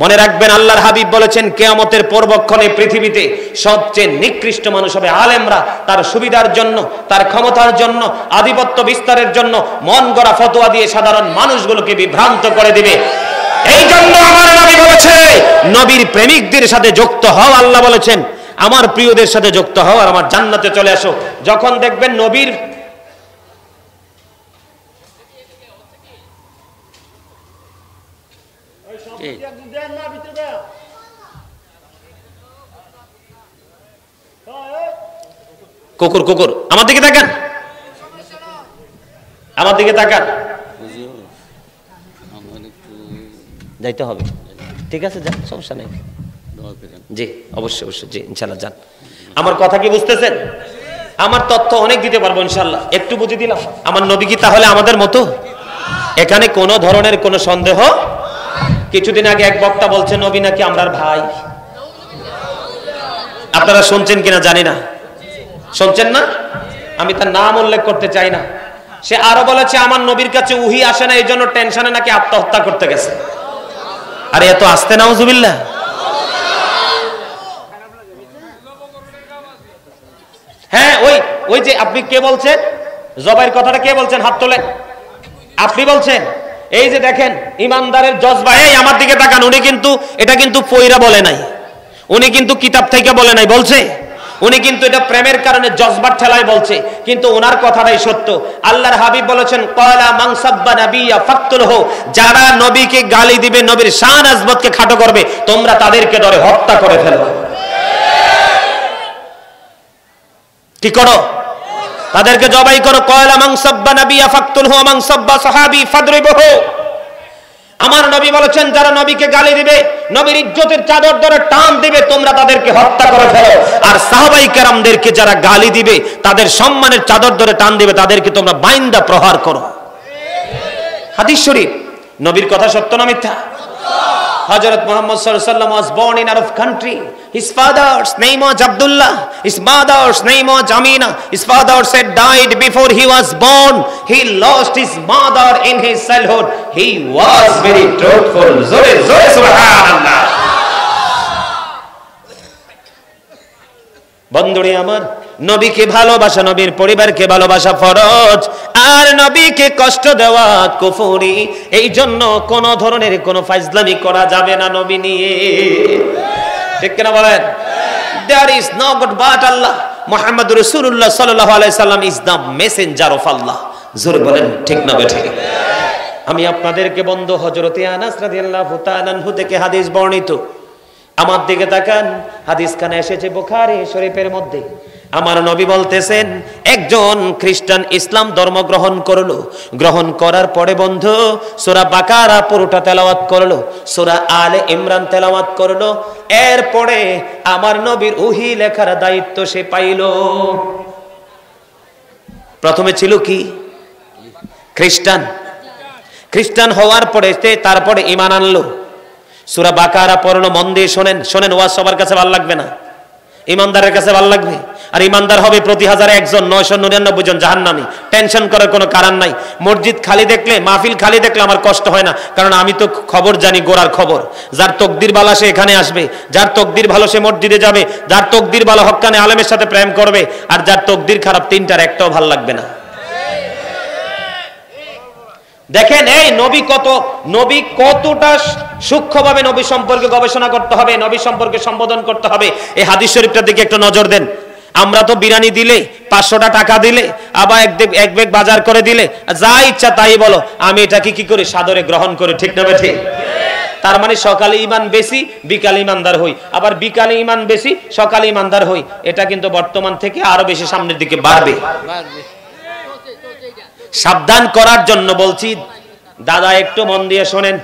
মনে রাখবেন, আল্লাহর হাবিব বলেছেন, কিয়ামতের পূর্বক্ষণে পৃথিবীতে সবচেয়ে নিকৃষ্ট মানুষ হবে আলেমরা। তার সুবিধার জন্য, তার ক্ষমতার জন্য, আধিপত্য বিস্তারের জন্য মন গড়া ফতোয়া দিয়ে সাধারণ মানুষগুলোকে বিভ্রান্ত করে দিবে। এই জন্য আমার নবী বলেছে, নবীর প্রেমিকদের সাথে যুক্ত হও। আল্লাহ বলেছেন, আমার প্রিয়দের সাথে যুক্ত হও আর আমার জান্নাতে চলে আসো। যখন দেখবেন নবীর কুকুর কুকুর আমার দিকে তাকান, আমার দিকে তাকান। যাইতে হবে, ঠিক আছে, যান, সমস্যা নেই। জি অবশ্যই অবশ্যই, জি ইনশাল্লাহ যান। আমার কথা কি বুঝতেছেন? আমার তথ্য অনেক দিতে পারবো ইনশাল্লাহ, একটু বুঝে দিলাম। আমার নবী কি তাহলে আমাদের মতো? এখানে কোনো ধরনের কোনো সন্দেহ। কিছুদিন আগে এক বক্তা বলছে নবী নাকি আমরার ভাই। আপনারা শুনছেন কিনা জানি না, শুনছেন না? আমি তার নাম উল্লেখ করতে চাই না। সে আরো বলেছে আমার নবীর কাছে উহি আসে না, এই জন্য টেনশনে নাকি আত্মহত্যা করতে গেছে। আরে এত আসতে নাউজুবিল্লাহ। হ্যাঁ, ওই যে আপনি কে বলছেন, জবাইয়ের কথাটা কে বলছেন? হাত তোলেন। আপনি বলছেন? এই যে দেখেন, ইমানদারের জজবা। এই আমার দিকে তাকান। উনি কিন্তু এটা কিন্তু পয়রা বলে নাই, উনি কিন্তু কিতাব থেকে বলে নাই, বলছে উনি কিন্তু এটা প্রেমের কারণে জজবার ঠেলায় বলছে, কিন্তু ওনার কথাটাই সত্য। আল্লাহর হাবিব বলেছেন, ক্বালা মান সাব্বা নাবিয়্যা ফাকতুলহু, যারা নবীকে গালি দিবে, নবীর শান আজমতকে খাটো করবে, তোমরা তাদেরকে ধরে হত্যা করে ফেলো। কি করো? তাদেরকে জবাই করো। ক্বালা মান সাব্বা নাবিয়্যা ফাকতুলহু ওয়া মান সাব্বা সাহাবী ফাদরিবহু। আমার নবী বলেছেন যারা নবীকে গালি দিবে, নবীর ইজ্জতের চাদর ধরে টান দিবে, তোমরা তাদেরকে হত্যা করে ফেলো। আর সাহাবায়ে কেরামদেরকে যারা গালি দিবে, তাদের সম্মানের চাদর ধরে টান দিবে, তাদেরকে তোমরা বাইন্দা প্রহার করো। হাদিস শরীফ। নবীর কথা সত্য না মিথ্যা? Hazrat Muhammad sallallahu alaihi wasallam was born in Arab country. His father's name was Abdullah. His mother's name was Amina. His father said died before he was born. He lost his mother in his childhood. He was very truthful. Zore zore subhanallah. বন্ধুরে আমার, নবীকে ভালোবাসা, নবীর পরিবারকে ভালোবাসা ফরজ, আর নবীকে কষ্ট দেওয়া কুফরি। এই জন্য কোন ধরনের কোন ফাজলামি করা যাবে না নবী নিয়ে, ঠিক কিনা বলেন? There is no God but Allah. Muhammad Rasulullah sallallahu alaihi wasallam is the messenger of Allah. জোরে বলেন ঠিক না বেঠিক? আমি আপনাদেরকে বন্ধু হযরতে আনাস রাদিয়াল্লাহু তাআলা আনহু থেকে হাদিস বর্ণিত, আমার দিকে তাকান, হাদিস খানে এসেছে বুখারী শরীফের মধ্যে। আমার নবী বলতেছেন, একজন খ্রিস্টান ইসলাম ধর্ম গ্রহণ করলো, গ্রহণ করার পরে বন্ধু সূরা বাকারা পুরোটা তেলাওয়াত করলো, সূরা আলে ইমরান তেলাওয়াত করলো, এরপরে আমার নবীর ওহী লেখার দায়িত্ব সে পাইলো। প্রথমে ছিল কি? খ্রিস্টান। খ্রিস্টান হওয়ার পরে তারপরে ঈমান আনলো, সূরা বাকারা পড়লো। মন দিয়ে শোনেন, শোনেন, ওয়াজ সবার কাছে ভালো লাগবে না, ইমানদারের কাছে ভালো লাগবে। আর ইমানদার হবে প্রতি 1000 একজন, 999 জন জাহান্নামী। টেনশন করার কোনো কারণ নাই। মসজিদ খালি দেখলে, মাহফিল খালি দেখলে আমার কষ্ট হয় না, কারণ আমি তো খবর জানি, গোড়ার খবর। যার তকদির ভালো সে এখানে আসবে, যার তকদির ভালো সে মসজিদে যাবে, যার তকদির ভালো হক্কানে আলেমের সাথে প্রেম করবে, আর যার তকদির খারাপ তিনটার একটাও ভালো লাগবে না। দেখেন এই নবী কতটা সূক্ষ্মভাবে নবী সম্পর্কে গবেষণা করতে হবে, নবী সম্পর্কে সম্বোধন করতে হবে। এই হাদিস শরীফটার দিকে একটু নজর দেন। আমরা তো বিরিয়ানি দিলে, 500টা টাকা দিলে, আবার এক ব্যাগ বাজার করে দিলে, যা ইচ্ছা তাই বলো, আমি এটাকে কি করি? সাদরে গ্রহণ করি, ঠিক না বেঠিক? তার মানে সকালে ঈমান বেশি, বিকালে ঈমানদার হই, আবার বিকালে ঈমান বেশি, সকালে ঈমানদার হই। এটা কিন্তু বর্তমান থেকে আরো বেশি সামনের দিকে বাড়বে। সাবধান করার জন্য বলছি, দাদা একটু মন দিয়ে শোনেন।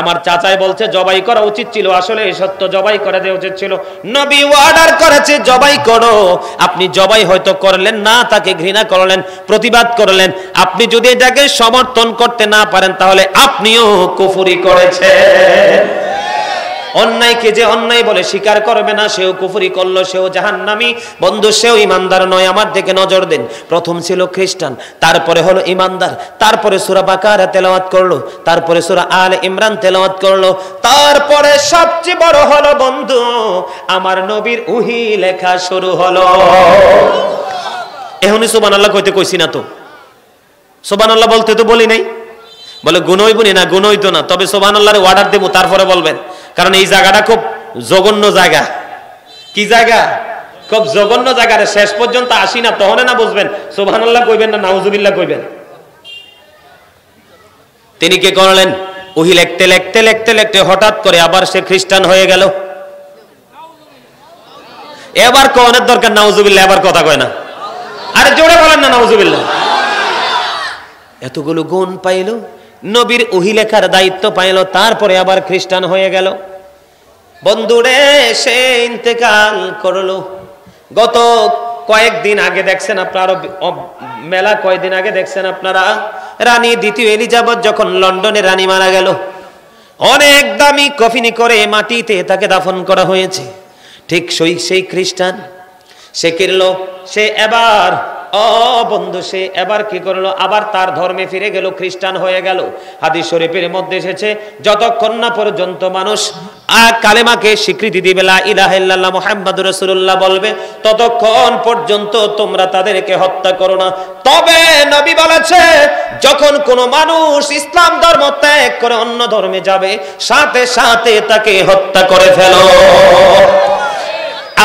আমার চাচাই বলছে জবাই করা উচিত ছিল, আসলে এই সত্য, জবাই করে দেওয়া উচিত ছিল। নবী অর্ডার করেছে জবাই করো। আপনি জবাই হয়তো করলেন না, তাকে ঘৃণা করলেন, প্রতিবাদ করলেন। আপনি যদি এটাকে সমর্থন করতে না পারেন, তাহলে আপনিও কুফরি করেছেন। অন্যায়কে যে অন্যায় বলে স্বীকার করবে না, সেও কুফরি করলো, সেও জাহান্নামী। বন্ধু, সেও ইমানদার নয়। আমার দিকে নজর দেন। প্রথম ছিল খ্রিস্টান, তারপরে হলো ইমানদার, তারপরে সূরা বাকারা তেলাওয়াত করলো, তারপরে সূরা আলে ইমরান তেলাওয়াত করলো, তারপরে সবচেয়ে বড় হলো বন্ধু আমার নবীর ওহী লেখা শুরু হলো। এখনই সুবহানাল্লাহ কইতে কইছি না তো? সুবহানাল্লাহ বলতে তো বলি নাই। বলে গুনই বুনি না, গুনই তো না, তবে সুবহানাল্লাহর অর্ডার দেব, তারপরে বলবেন, কারণ এই জায়গাটা খুব জঘন্য জায়গা। কি জায়গা? খুব জঘন্য জায়গা। শেষ পর্যন্ত আসি না, তখন না বুঝবেন সুবহানাল্লাহ কইবেন না নাউজুবিল্লাহ কইবেন। তিনি কি করলেন? ওহী লিখতে লিখতে লিখতে লিখতে হঠাৎ করে আবার সে খ্রিস্টান হয়ে গেল। এবার কোনের দরকার নাউজুবিল্লাহ, এবার কথা কয় না। আরে জোরে বলেন না নাউজুবিল্লাহ। এতগুলো গুণ পাইলো, নবীর ওহী লেখার দায়িত্ব পাইল, তারপরে আবার খ্রিস্টান হয়ে গেল। বন্ধুরে, সে ইন্তেকাল করলো। গত কয়েকদিন আগে দেখছেন আপনারা, মেলা কয়েকদিন আগে দেখছেন আপনারা, রানী দ্বিতীয় এলিজাবেথ যখন লন্ডনে রানী মারা গেল, অনেক দামি কফিনি করে মাটিতে তাকে দাফন করা হয়েছে। ঠিক সেই খ্রিস্টান সে কিরলো, সে এবার বন্ধু সে এবার কি করলো? আবার তার ধর্মে ফিরে গেল, খ্রিস্টান হয়ে গেল। হাদিস শরীফের মধ্যে এসেছে, যতক্ষণ না পর্যন্ত মানুষ কালেমাকে স্বীকৃতি দিবে, লা ইলাহা ইল্লাল্লাহ মুহাম্মাদুর রাসূলুল্লাহ বলবে, ততক্ষণ পর্যন্ত তোমরা তাদেরকে হত্যা করো না। তবে নবী বলেছে, যখন কোনো মানুষ ইসলাম ধর্ম ত্যাগ করে অন্য ধর্মে যাবে, সাথে সাথে তাকে হত্যা করে ফেলো।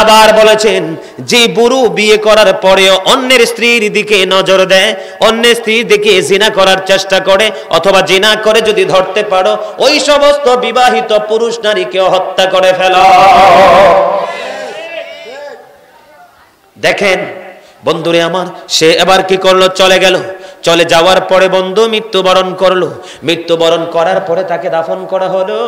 আবার বলেছেন, যে বুড়ো বিয়ে করার পরেও অন্যের স্ত্রীর দিকে নজর দেয়, অন্যের স্ত্রীর দিকে জিনা করার চেষ্টা করে, অথবা জিনা করে যদি ধরতে পারো, ওই সমস্ত বিবাহিত পুরুষ নারীকে হত্যা করে ফেলো। দেখেন বন্ধুরে আমার, সে এবার কি করলো? চলে গেল। চলে যাওয়ার পরে বন্ধু মৃত্যুবরণ করলো। মৃত্যুবরণ করার পরে তাকে দাফন করা হলো।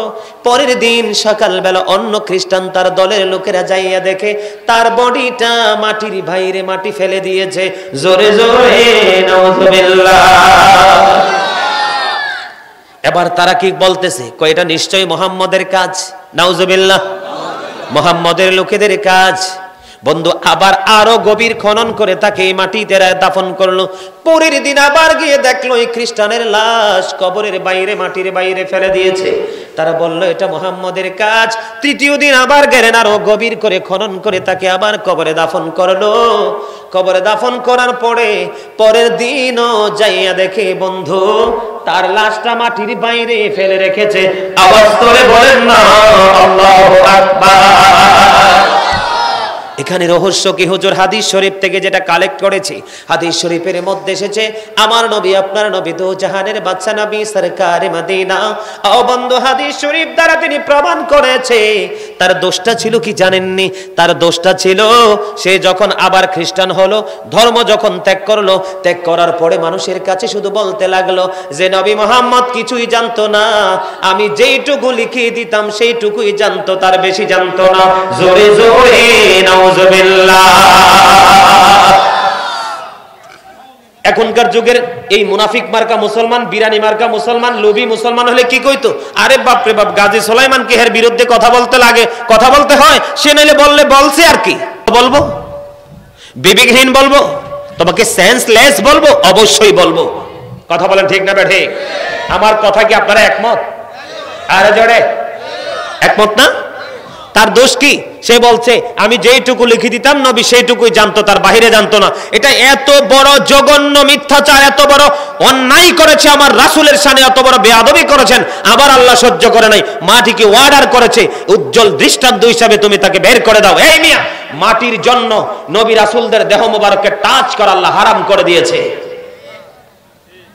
পরের দিন সকালবেলা অন্য খ্রিস্টান তার দলের লোকেরা যাইয়া দেখে তার বডিটা মাটির বাইরে মাটি ফেলে দিয়েছে। জোরে জোরে নাউজুবিল্লাহ। এবার তারা কি বলতেছে, কয় এটা নিশ্চয়ই মুহাম্মদের কাজ। নাউজুবিল্লাহ, মুহাম্মদের লোকেদের কাজ। বন্ধু আবার আরো গভীর খনন করে তাকে এই মাটিতে দাফন করলো। পরের দিন আবার গিয়ে দেখলো এই খ্রিস্টানের লাশ কবরের বাইরে মাটির বাইরে ফেলে দিয়েছে। তারা বলল এটা মুহাম্মদের কাজ। তৃতীয় দিন আবার গেলেন, আরো গভীর করে খনন করে তাকে আবার কবরে দাফন করলো। কবরে দাফন করার পরে পরের দিনও যাইয়া দেখে বন্ধু তার লাশটা মাটির বাইরে ফেলে রেখেছে। আওয়াজ করে বলেন না আল্লাহু আকবার। এখানে রহস্য কি হুজুর? হাদিস শরীফ থেকে যেটা কালেক্ট করেছি, হাদিস শরীফের মধ্যে এসেছে আমার নবী আপনার নবী দো জাহানের বাদশা নবী সরকারে মদিনা। ও বন্ধু হাদিস শরীফ দ্বারা তিনি প্রমাণ করেছে তার দোষটা ছিল কি জানেননি? তার দোষটা ছিল সে যখন আবার খ্রিস্টান হলো, ধর্ম যখন ত্যাগ করলো, ত্যাগ করার পরে মানুষের কাছে শুধু বলতে লাগলো যে নবী মুহাম্মদ কিছুই জানতো না, আমি যেইটুকু লিখিয়ে দিতাম সেইটুকুই জানতো, তার বেশি জানতো না। জোরে জোরে নাউজুবিল্লাহ। এখনকার যুগের এই মুনাফিক মার্কা মুসলমান, বিরানি মার্কা মুসলমান, লোভী মুসলমান হলে কি কইতো? আরে বাপ রে বাপ, গাজী সুলাইমানকে এর বিরুদ্ধে কথা বলতে লাগে, কথা বলতে হয়, সে নাইলে বললে বলছে আর কি বলবো? বিবেকহীন বলবো? তোমাকে সেন্সলেস বলবো? অবশ্যই বলবো। কথা বলেন ঠিক না বেঠে? আমার কথা কি আপনারা একমত? আরে জোরে একমত না? তার দোষ কি? সে বলছে আমি যেইটুকু লিখে দিতাম নবী সেইটুকুই জানতো, তার বাইরে জানতো না। এটা এত বড় জঘন্য মিথ্যাচার, এত বড় অন্যায় করেছে আমার রাসূলের শানে, এত বড় বেয়াদবি করেছেন। আবার আল্লাহ সহ্য করে নাই, মাটিকে অর্ডার করেছে উজ্জ্বল দৃষ্টান্ত হিসাবে তুমি তাকে বের করে দাও। এই মিয়া, মাটির জন্য নবী রাসূলদের দেহ মোবারককে টাচ করা আল্লাহ হারাম করে দিয়েছে।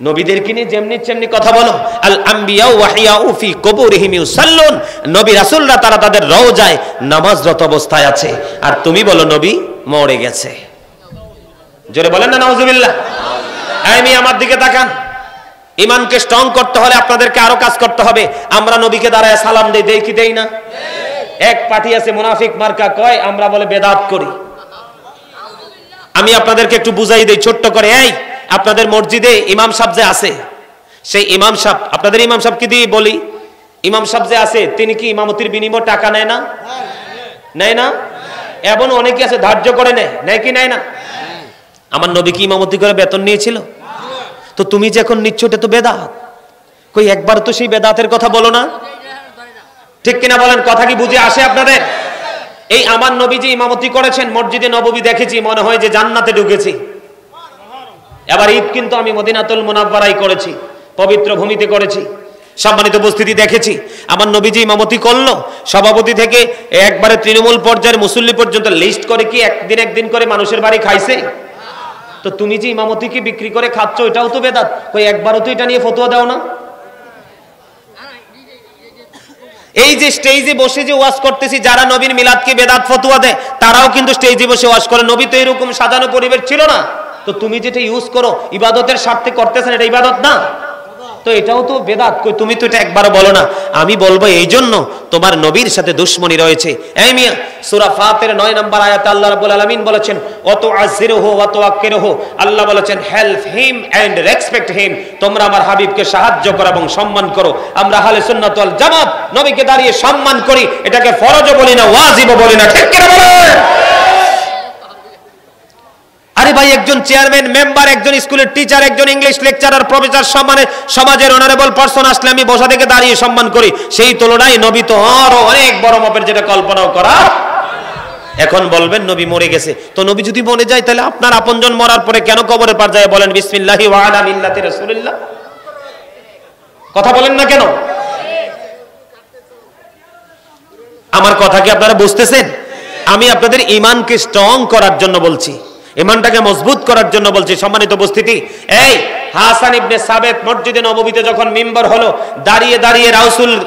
নবীদেরকে নিয়ে যেমনি তেমনি কথা বলো। আল আম্বিয়া ওয়াহিয়াউ ফি কুবুরিহিম ইউসাল্লুন, নবী রাসূলরা তারা তাদের রওজায় নামাজরত অবস্থায় আছে, আর তুমি বলো নবী মরে গেছে। জোরে বলেন না নাউজুবিল্লাহ। আমি আমার দিকে তাকান। ঈমানকে স্ট্রং করতে হলে আপনাদেরকে আরো কাজ করতে হবে। আমরা নবীকে দাঁড়ায় সালাম দেই কি দেই না? এক পার্টি আছে মুনাফিক মার্কা, কয় আমরা বলে বেদাত করি। আমি আপনাদেরকে একটু বুঝাই দেই ছোট্ট করে। এই আপনাদের মসজিদে ইমাম সাহেব যে আছে, সেই ইমাম সাহেব, আপনাদের ইমাম সাহেব কি দিয়ে বলি, ইমাম সাহেব যে আছে তিনি কি ইমামতির বিনিময়ে টাকা নেয় না? নেয় না? এমন অনেকে আছে ধার্য করে নেয় কি নেয় না? আমার নবী কি ইমামতি করে বেতন নিয়েছিল? তো তুমি যে এখন নিচ্ছ এটা তো বেদাত। কই একবার তো সেই বেদাতের কথা বলো না, ঠিক কিনা বলেন? কথা কি বুঝে আসে আপনাদের? এই আমার নবী যে ইমামতি করেছেন মসজিদে নববী দেখেছি, মনে হয় যে জান্নাতে ঢুকেছি। এবার ঈদ কিন্তু আমি মদিনাতুল মুনাওয়ারায় করেছি, পবিত্র ভূমিতে করেছি, সম্মানিত উপস্থিতি দেখেছি। আমার নবীজি ইমামতি করলো, সভাপতি থেকে একবারে তৃণমূল পর্যায়ের মুসল্লি পর্যন্ত লিস্ট করে কি একদিন করে মানুষের বাড়ি খাইছে? তো তুমি যে ইমামতি কি বিক্রি করে খাচ্ছ, এটাও তো বেদাত। কই একবারও তো এটা নিয়ে ফতোয়া দাও না? এই যে স্টেজে বসে যে ওয়াজ করতেছি, যারা নবীর মিলাদকে বেদাত ফতোয়া দেয় তারাও কিন্তু স্টেজে বসে ওয়াজ করে। নবী তো এরকম সাজানো পরিবেশ ছিল না। তো তুমি যেটা ইউজ করো ইবাদতের স্বার্থে করতেছেন, এটা ইবাদত না? তো এটাও তো বেদাত। কই তুমি তো এটা একবারও বলো না। আমি বলবো এই জন্য তোমার নবীর সাথে দুশমনি রয়েছে। এই মিয়া, সূরা ফাতির 9 নম্বর আয়াতে আল্লাহ রাব্বুল আলামিন বলেছেন ওয়া তুআযিরুহু ওয়া তুওয়াক্কিরুহু, আল্লাহ বলেছেন help him and respect him, তোমরা আমার হাবিবকে সাহায্য করো এবং সম্মান করো। আমরা আহলে সুন্নাত ওয়াল জামাত নবীকে দাঁড়িয়ে সম্মান করি, এটাকে ফরজও বলি না, ওয়াজিবও বলি না, ঠিক কি না বলেন? আরে ভাই, একজন চেয়ারম্যান, মেম্বার, একজন স্কুলের টিচার, একজন ইংলিশ লেকচারার, প্রফেসর, সমাজের অনারেবল পারসন আসলে আমি বসা থেকে দাঁড়িয়ে সম্মান করি। সেই তুলনায় নবী তো আরো অনেক বড় মাপের, যেটা কল্পনাও করা। এখন বলবেন নবী মরে গেছে, তো নবী যদি মরে যায় তাহলে আপনার আপনজন মরার পরে কেন কবরের পার যায় বলেন বিসমিল্লাহি ওয়া আলা মিল্লাতি রাসূলিল্লাহ? কথা বলেন না কেন? আমার কথা কি আপনারা বুঝতেছেন? আমি আপনাদের ঈমানকে স্ট্রং করার জন্য বলছি, ঈমানটাকে মজবুত করার জন্য বলছি। সম্মানিত উপস্থিতি, এই হাসান ইবনে সাবিত মসজিদে নববীতে যখন মিম্বার হলো, দাঁড়িয়ে দাঁড়িয়ে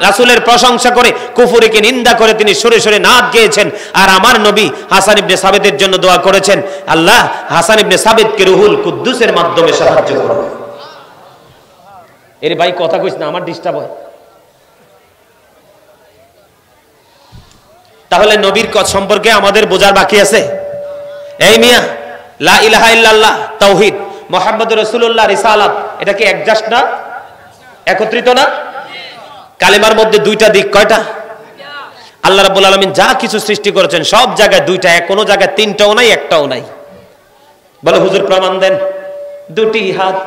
রাসূলের প্রশংসা করে, কুফরিকে নিন্দা করে তিনি সুরে সুরে নাত গেয়েছেন। আর আমার নবী হাসান ইবনে সাবিতের জন্য দোয়া করেছেন, আল্লাহ হাসান ইবনে সাবিতকে রুহুল কুদ্দুসের মাধ্যমে সাহায্য করুন। এর ভাই কথা কইস না, আমার ডিস্টার্ব হয়। তাহলে নবীর সম্পর্কে আমাদের বোঝার বাকি আছে। এই মিয়া, লা ইলাহা ইল্লাল্লাহ তাওহীদ, মুহাম্মদুর রাসূলুল্লাহ রিসালাত, এটা কি অ্যাডজাস্ট না, একত্রিত না? কালেমার মধ্যে দুইটা দিক, কয়টা? আল্লাহ রাব্বুল আলামিন যা কিছু সৃষ্টি করেছেন সব জায়গায় দুইটা, কোনো জায়গায় তিনটাও নাই, একটাও নাই। বলে হুজুর প্রমাণ দেন। দুটি হাত,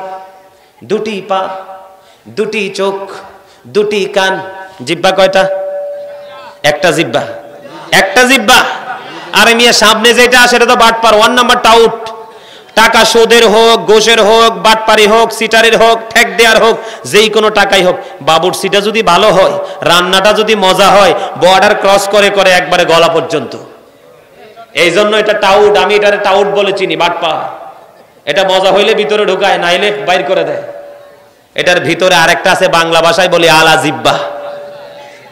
দুটি পা, দুটি চোখ, দুটি কান, জিহ্বা কয়টা? একটা জিহ্বা, একটা জিহ্বা। আরে মিয়া সামনে যেটা সেটা তো বাটপার, 1 নাম্বারটা আউট। টাকা সুদের হোক, ঘোষের হোক, বাটপারি হোক, সিটারের হোক, ঠেক দেওয়ার হোক, যেই কোনো টাকাই হোক, বাবুরচিটা যদি ভালো হয়, রান্নাটা যদি মজা হয়, বর্ডার ক্রস করে করে একবারে গলা পর্যন্ত। এই জন্য এটা টাউট, আমি এটারে টাউট বলে চিনি, বাটপা। এটা মজা হইলে ভিতরে ঢুকায়, নাইলে বাইর করে দেয়। এটার ভিতরে আরেকটা আছে, বাংলা ভাষায় বলি আলা জিব্বা।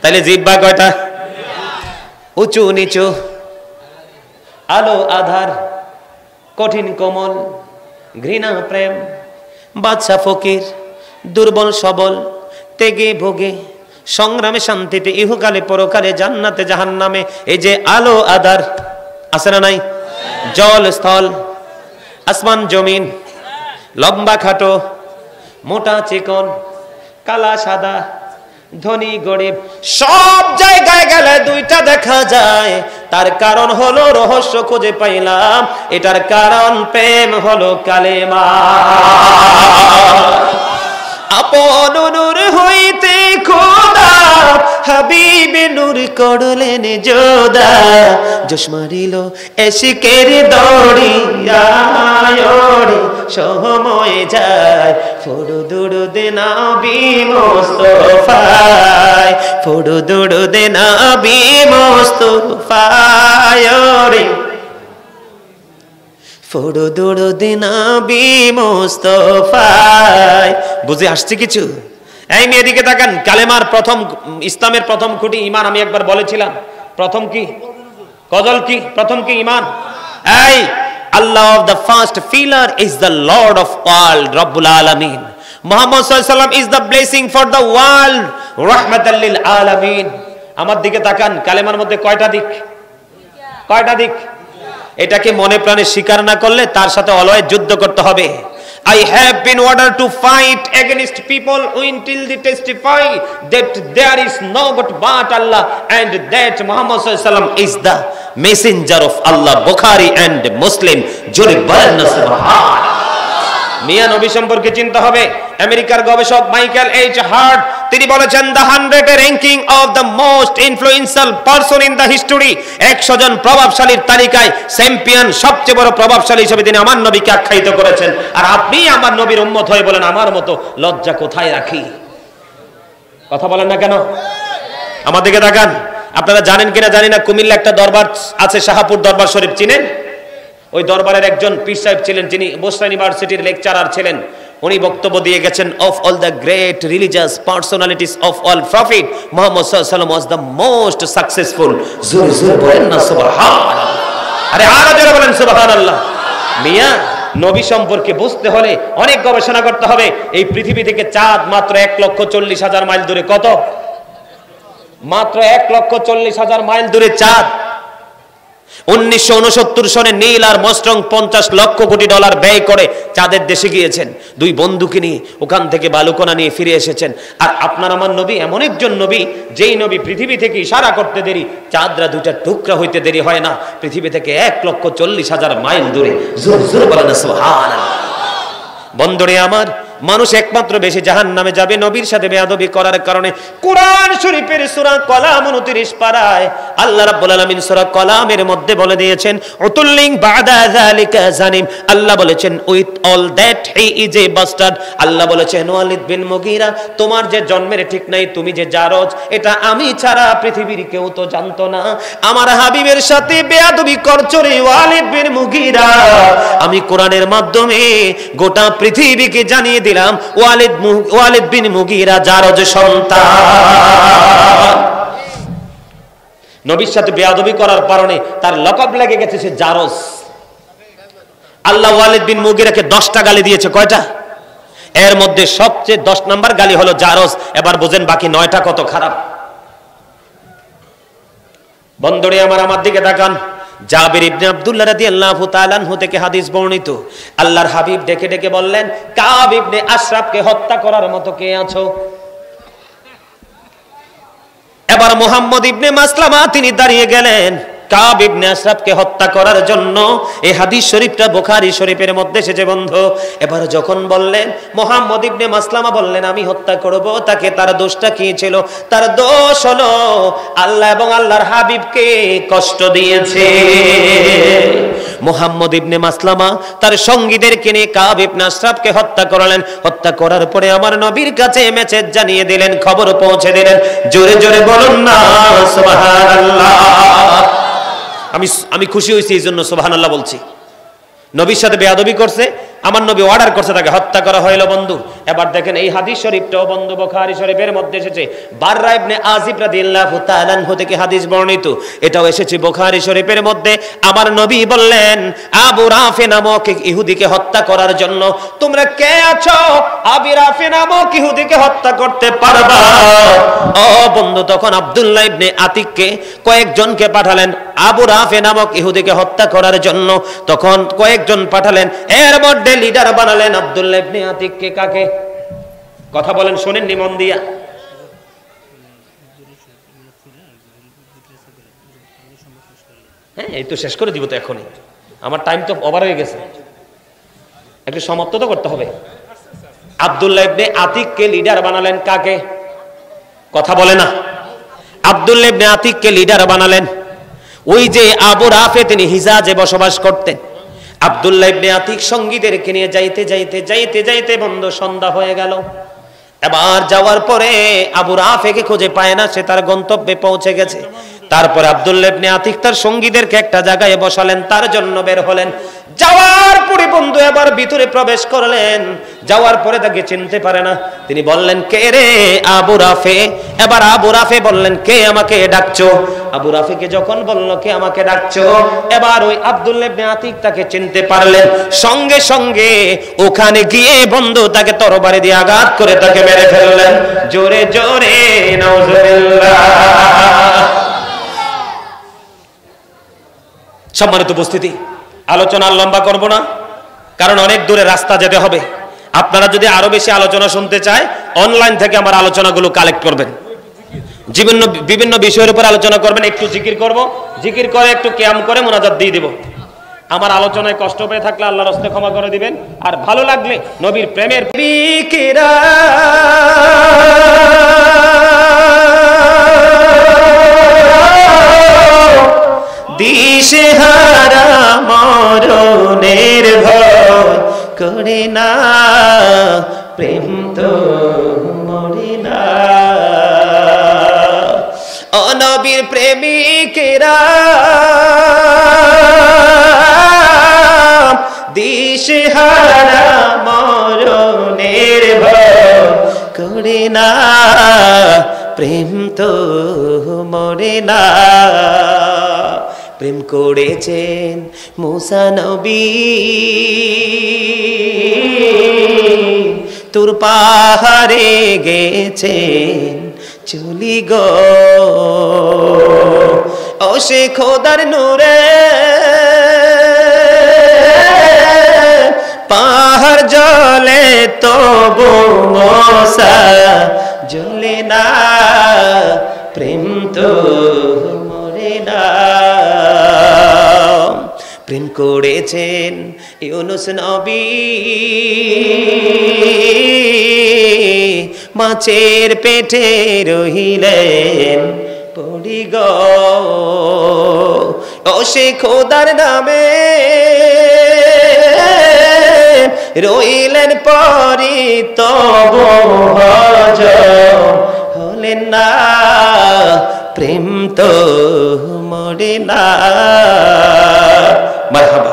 তাইলে জিব্বা কয়টা? উঁচু নিচু, আলো আধার, কঠিন কোমল, ঘৃণা প্রেম, বাদশা ফকির, দুর্বল সবল, তেগে ভোগে, সংগ্রামে শান্তিতে, ইহকালে পরকালে, জান্নাতে জাহান্নামে। এই যে আলো আধার আছে না নাই? জল স্থল, আসমান জমিন, লম্বা খাটো, মোটা চিকন, কালা সাদা, ধনী গরিব, সব জায়গায় গেলে দুইটা দেখা যায়। তার কারণ হলো রহস্য খুঁজে পাইলাম, এটার কারণ প্রেম হলো কালেমা। আপন নূর হইতে খোদা হাবিবে নূর করলেন যোদা, জোশ মারিল এশিকের দড়িয়ায়, সময় যায় ফুরুদুরুদ নবী মুস্তাফায়, ফুরুদুরুদ নবী মুস্তাফায়, ফুরুদুরুদ নবী মুস্তাফায়। বুঝে আসছে কিছু? এই মেয়েদিকে তাকান। কালেমার প্রথম, ইসলামের প্রথম খুঁটি ঈমান। আমি একবার বলেছিলাম প্রথম কি? কজল কি? প্রথম কি? ঈমান। এই Allah of the first pillar is the lord of world, রব্বুল আলামিন। মুহাম্মদ সাল্লাল্লাহু আলাইহি ওয়াসাল্লাম is the blessing for the world, রাহমাতাল লিল আলামিন। আমার দিকে তাকান। কালেমার মধ্যে কয়টা দিক? কয়টা দিক? এটাকে মনে প্রাণে স্বীকার না করলে তার সাথে অলওয়েজ যুদ্ধ করতে হবে। I have been ordered to fight against people until they testify that there is no God but Allah and that Muhammad sallallahu alaihi wasallam is the messenger of Allah. Bukhari and Muslim. জোরে বলেন না সুবহানাল্লাহ। মিয়া নবী সম্পর্কে চিন্তা হবে। আমেরিকার গবেষক মাইকেল এইচ হার্ট তিনি বলেছেন, the 100 ranking of the most influential person in the history, 100 জন প্রভাবশালীর তালিকায় চ্যাম্পিয়ন, সবচেয়ে বড় প্রভাবশালী হিসেবে তিনি আমার নবীকে আখ্যায়িত করেছেন। আর আপনি আমার নবীর উম্মত হয়ে বলেন আমার মতো লজ্জা কোথায় রাখি? কথা বলেন না কেন? আমার দিকে তাকান। আপনারা জানেন কিনা জানি না, কুমিল্লা একটা দরবার আছে, শাহপুর দরবার শরীফ, চিনেন? ওই দরবারের একজন পীর সাহেব ছিলেন, যিনি বসরা ইউনিভার্সিটির লেকচারার ছিলেন। উনি বক্তব্য দিয়ে গেছেন, of all the great religious personalities of all profit, Muhammad সাল্লাল্লাহু আলাইহি ওয়াসাল্লাম ওয়াজ দ্য মোস্ট সাকসেসফুল। জোরে জোরে বলেন না সুবহানাল্লাহ। আরে আরো জোরে বলেন সুবহানাল্লাহ। মিয়া নবী সম্পর্কে বুঝতে হলে অনেক গবেষণা করতে হবে। এই পৃথিবী থেকে চাঁদ মাত্র 1,40,000 মাইল দূরে। কত? মাত্র 1,40,000 মাইল দূরে চাঁদ। 1969 সনে নীল আর মস্ট্রং 50 লক্ষ কোটি ডলার ব্যয় করে চাঁদের দেশে গিয়েছেন, 2 বন্ধুকে নিয়ে ওখান থেকে বালুকণা নিয়ে ফিরে এসেছেন। আর আপনার আমার নবী এমন একজন নবী, যেই নবী পৃথিবী থেকে ইশারা করতে দেরি, চাঁদরা 2টা টুকরা হইতে দেরি হয় না, পৃথিবী থেকে 1,40,000 মাইল দূরে। জোরে জোরে বলেন সুবহানাল্লাহ। বন্ধুরে আমার, মানুষ একমাত্র বেশি জাহান্নামে যাবে নবীর সাথে বেয়াদবি করার কারণে। কোরআন শরীফের সূরা কলাম 29 পারায় আল্লাহ রাব্বুল আলামিন সূরা কলামের মধ্যে বলে দিয়েছেন, উতুল্লিং বাদা যালিকা জানিম। আল্লাহ বলেছেন, with all that he is a bastard. Allah বলেছেন, ওয়ালিদ বিন মুগীরা, তোমার যে জন্মের ঠিক নাই, তুমি যে জারজ, এটা আমি ছাড়া পৃথিবীর কেউ তো জানতো না। আমার হাবিবের সাথে বেয়াদবি করছো রে ওয়ালিদ বিন মুগীরা। আমি কোরআনের মাধ্যমে গোটা পৃথিবীকে জানিয়ে দিলাম, ওয়ালিদ বিন মুগীরা জারজ সন্তান। নবীর সাথে বেয়াদবি করার কারণে তার লকব লেগে গেছে, সে জারজ। আল্লাহ ওয়ালিদ বিন মুগীরাকে 10টা গালি দিয়েছে। কয়টা? এর মধ্যে সবচেয়ে 10 নম্বর গালি হলো জারজ। এবার বুঝেন বাকি 9টা কত খারাপ। বন্ধুরে আমার দিকে তাকান। জাবির ইবনে আব্দুল্লাহ রাদিয়াল্লাহু তাআলা আনহু থেকে হাদিস বর্ণিত, আল্লাহর হাবিব ডেকে ডেকে বললেন, কাব ইবনে আশরাফকে হত্যা করার মতো কে আছো? এবার মুহাম্মদ ইবনে মাসলামা তিনি দাঁড়িয়ে গেলেন কাব ইবনে আশরাফকে হত্যা করার জন্য। এই হাদিস শরীফটা বুখারী শরীফের মধ্যে এসেছে বন্ধু। এবার যখন বললেন, মুহাম্মদ ইবনে মাসলামা বললেন আমি হত্যা করব তাকে, তার দোষটা কি ছিল? তার দোষ হলো আল্লাহ এবং আল্লাহর হাবিবকে কষ্ট দিয়েছে। মুহাম্মদ ইবনে মাসলামা তার সঙ্গীদেরকে নিয়ে কাব ইবনে আশরাফকে হত্যা করলেন। হত্যা করার পরে আমার নবীর কাছে মেসেজ জানিয়ে দিলেন, খবর পৌঁছে দিলেন। জোরে জোরে বলুন না সুবহানাল্লাহ। আমি খুশি হয়েছি এই জন্য সুবহানাল্লাহ বলছি। নবীর সাথে বেয়াদবি করছে, আমার নবী অর্ডার করছে, তাকে হত্যা করা হইল বন্ধু। এবার দেখেন এই হাদিস শরীফটাও বন্ধু বুখারী শরীফের মধ্যে এসেছে। বাররা ইবনে আজিব রাদিয়াল্লাহু তাআলা আনহু থেকে হাদিস বর্ণিত, এটাও এসেছে বুখারী শরীফের মধ্যে। আমার নবী বললেন, আবু রাফি নামক ইহুদিকে হত্যা করার জন্য তোমরা কে আছো? আবু রাফি নামক ইহুদিকে হত্যা করতে পারবা? ও বন্ধু, তখন আব্দুল্লাহ ইবনে আতিককে কয়েকজনকে পাঠালেন আবু রাফি নামক ইহুদিকে হত্যা করার জন্য। তখন কয়েকজন পাঠালেন, এর মধ্যে লিডার বানালেন আব্দুল্লাহ ইবনে আতিককে। কাকে? কথা বলেন, শুনেননি মন দিয়া? হ্যাঁ, এই তো শেষ করে দিব তো এখনই, আমার টাইম তো ওভার হয়ে গেছে, একটু সমাপ্ত তো করতে হবে। আব্দুল্লাহ ইবনে আতিককে লিডার বানালেন। কাকে? কথা বলে না। আব্দুল্লাহ ইবনে আতিককে লিডার বানালেন। ওই যে আবু রাফে তিনি হিজাজে বসবাস করতেন। আব্দুল্লাহ ইবনে আতিক সঙ্গীদেরকে নিয়ে যাইতে যাইতে যাইতে যাইতে বন্ধু সন্ধ্যা হয়ে গেল। এবার যাওয়ার পরে আবু রাফেকে খুঁজে পায় না, সে তার গন্তব্যে পৌঁছে গেছে। তারপরে আব্দুল্লাহ ইবনে আতিক তার সঙ্গীদেরকে একটা জায়গায় বসালেন, তার জন্য বের হলেন। যাওয়ার পরে বন্ধু এবার ভিতরে প্রবেশ করলেন। যাওয়ার পরে তাকে চিনতে পারে না। তিনি বললেন, কে রে? আবু রাফে। এবার আবু রাফে বললেন, কে আমাকে ডাকছো? আবু রাফেকে যখন বলল কে আমাকে ডাকছো, এবার ওই আব্দুল্লাহ ইবনে আতিক তাকে চিনতে পারলেন। সঙ্গে সঙ্গে ওখানে গিয়ে বন্ধু তাকে তরবারি দিয়ে আঘাত করে তাকে মেরে ফেললেন। জোরে জোরে নাউজুবিল্লাহ। সম্মানিত উপস্থিতি, আলোচনা লম্বা করব না, কারণ অনেক দূরে রাস্তা যেতে হবে। আপনারা যদি আরো বেশি আলোচনা শুনতে চায়, অনলাইন থেকে আমার আলোচনাগুলো কালেক্ট করবেন। বিভিন্ন বিষয়ের উপর আলোচনা করবেন। একটু জিকির করব, জিকির করে একটু কিয়াম করে মুনাজাত দিয়ে দিব। আমার আলোচনায় কষ্ট পেয়ে থাকলে আল্লাহর রাস্তায় ক্ষমা করে দিবেন। আর ভালো লাগলে নবীর প্রেমের বিকিরা দিশেহারা মরণের ভয় করে না, প্রেম তো মরে না। ও নবীর প্রেমিকেরা দিশেহারা মরণের ভয় করে না, প্রেম তো মরে না। প্রেম করেছেন মুসা নবী, তুর পাহাড়ে গেছেন চলি গো। ও সে খোদার নূরে পাহাড় জ্বলে তবু মুসা জ্বলে না, প্রেম তো মরে না। প্রেম করেছেন ইউনুস নবী, মাছের পেটে রহিলেন পড়ি গো। ও সে খোদার নামে রইলেন পরি তবু হজম হলেন না, প্রেম তো মরে না। মারহাবা।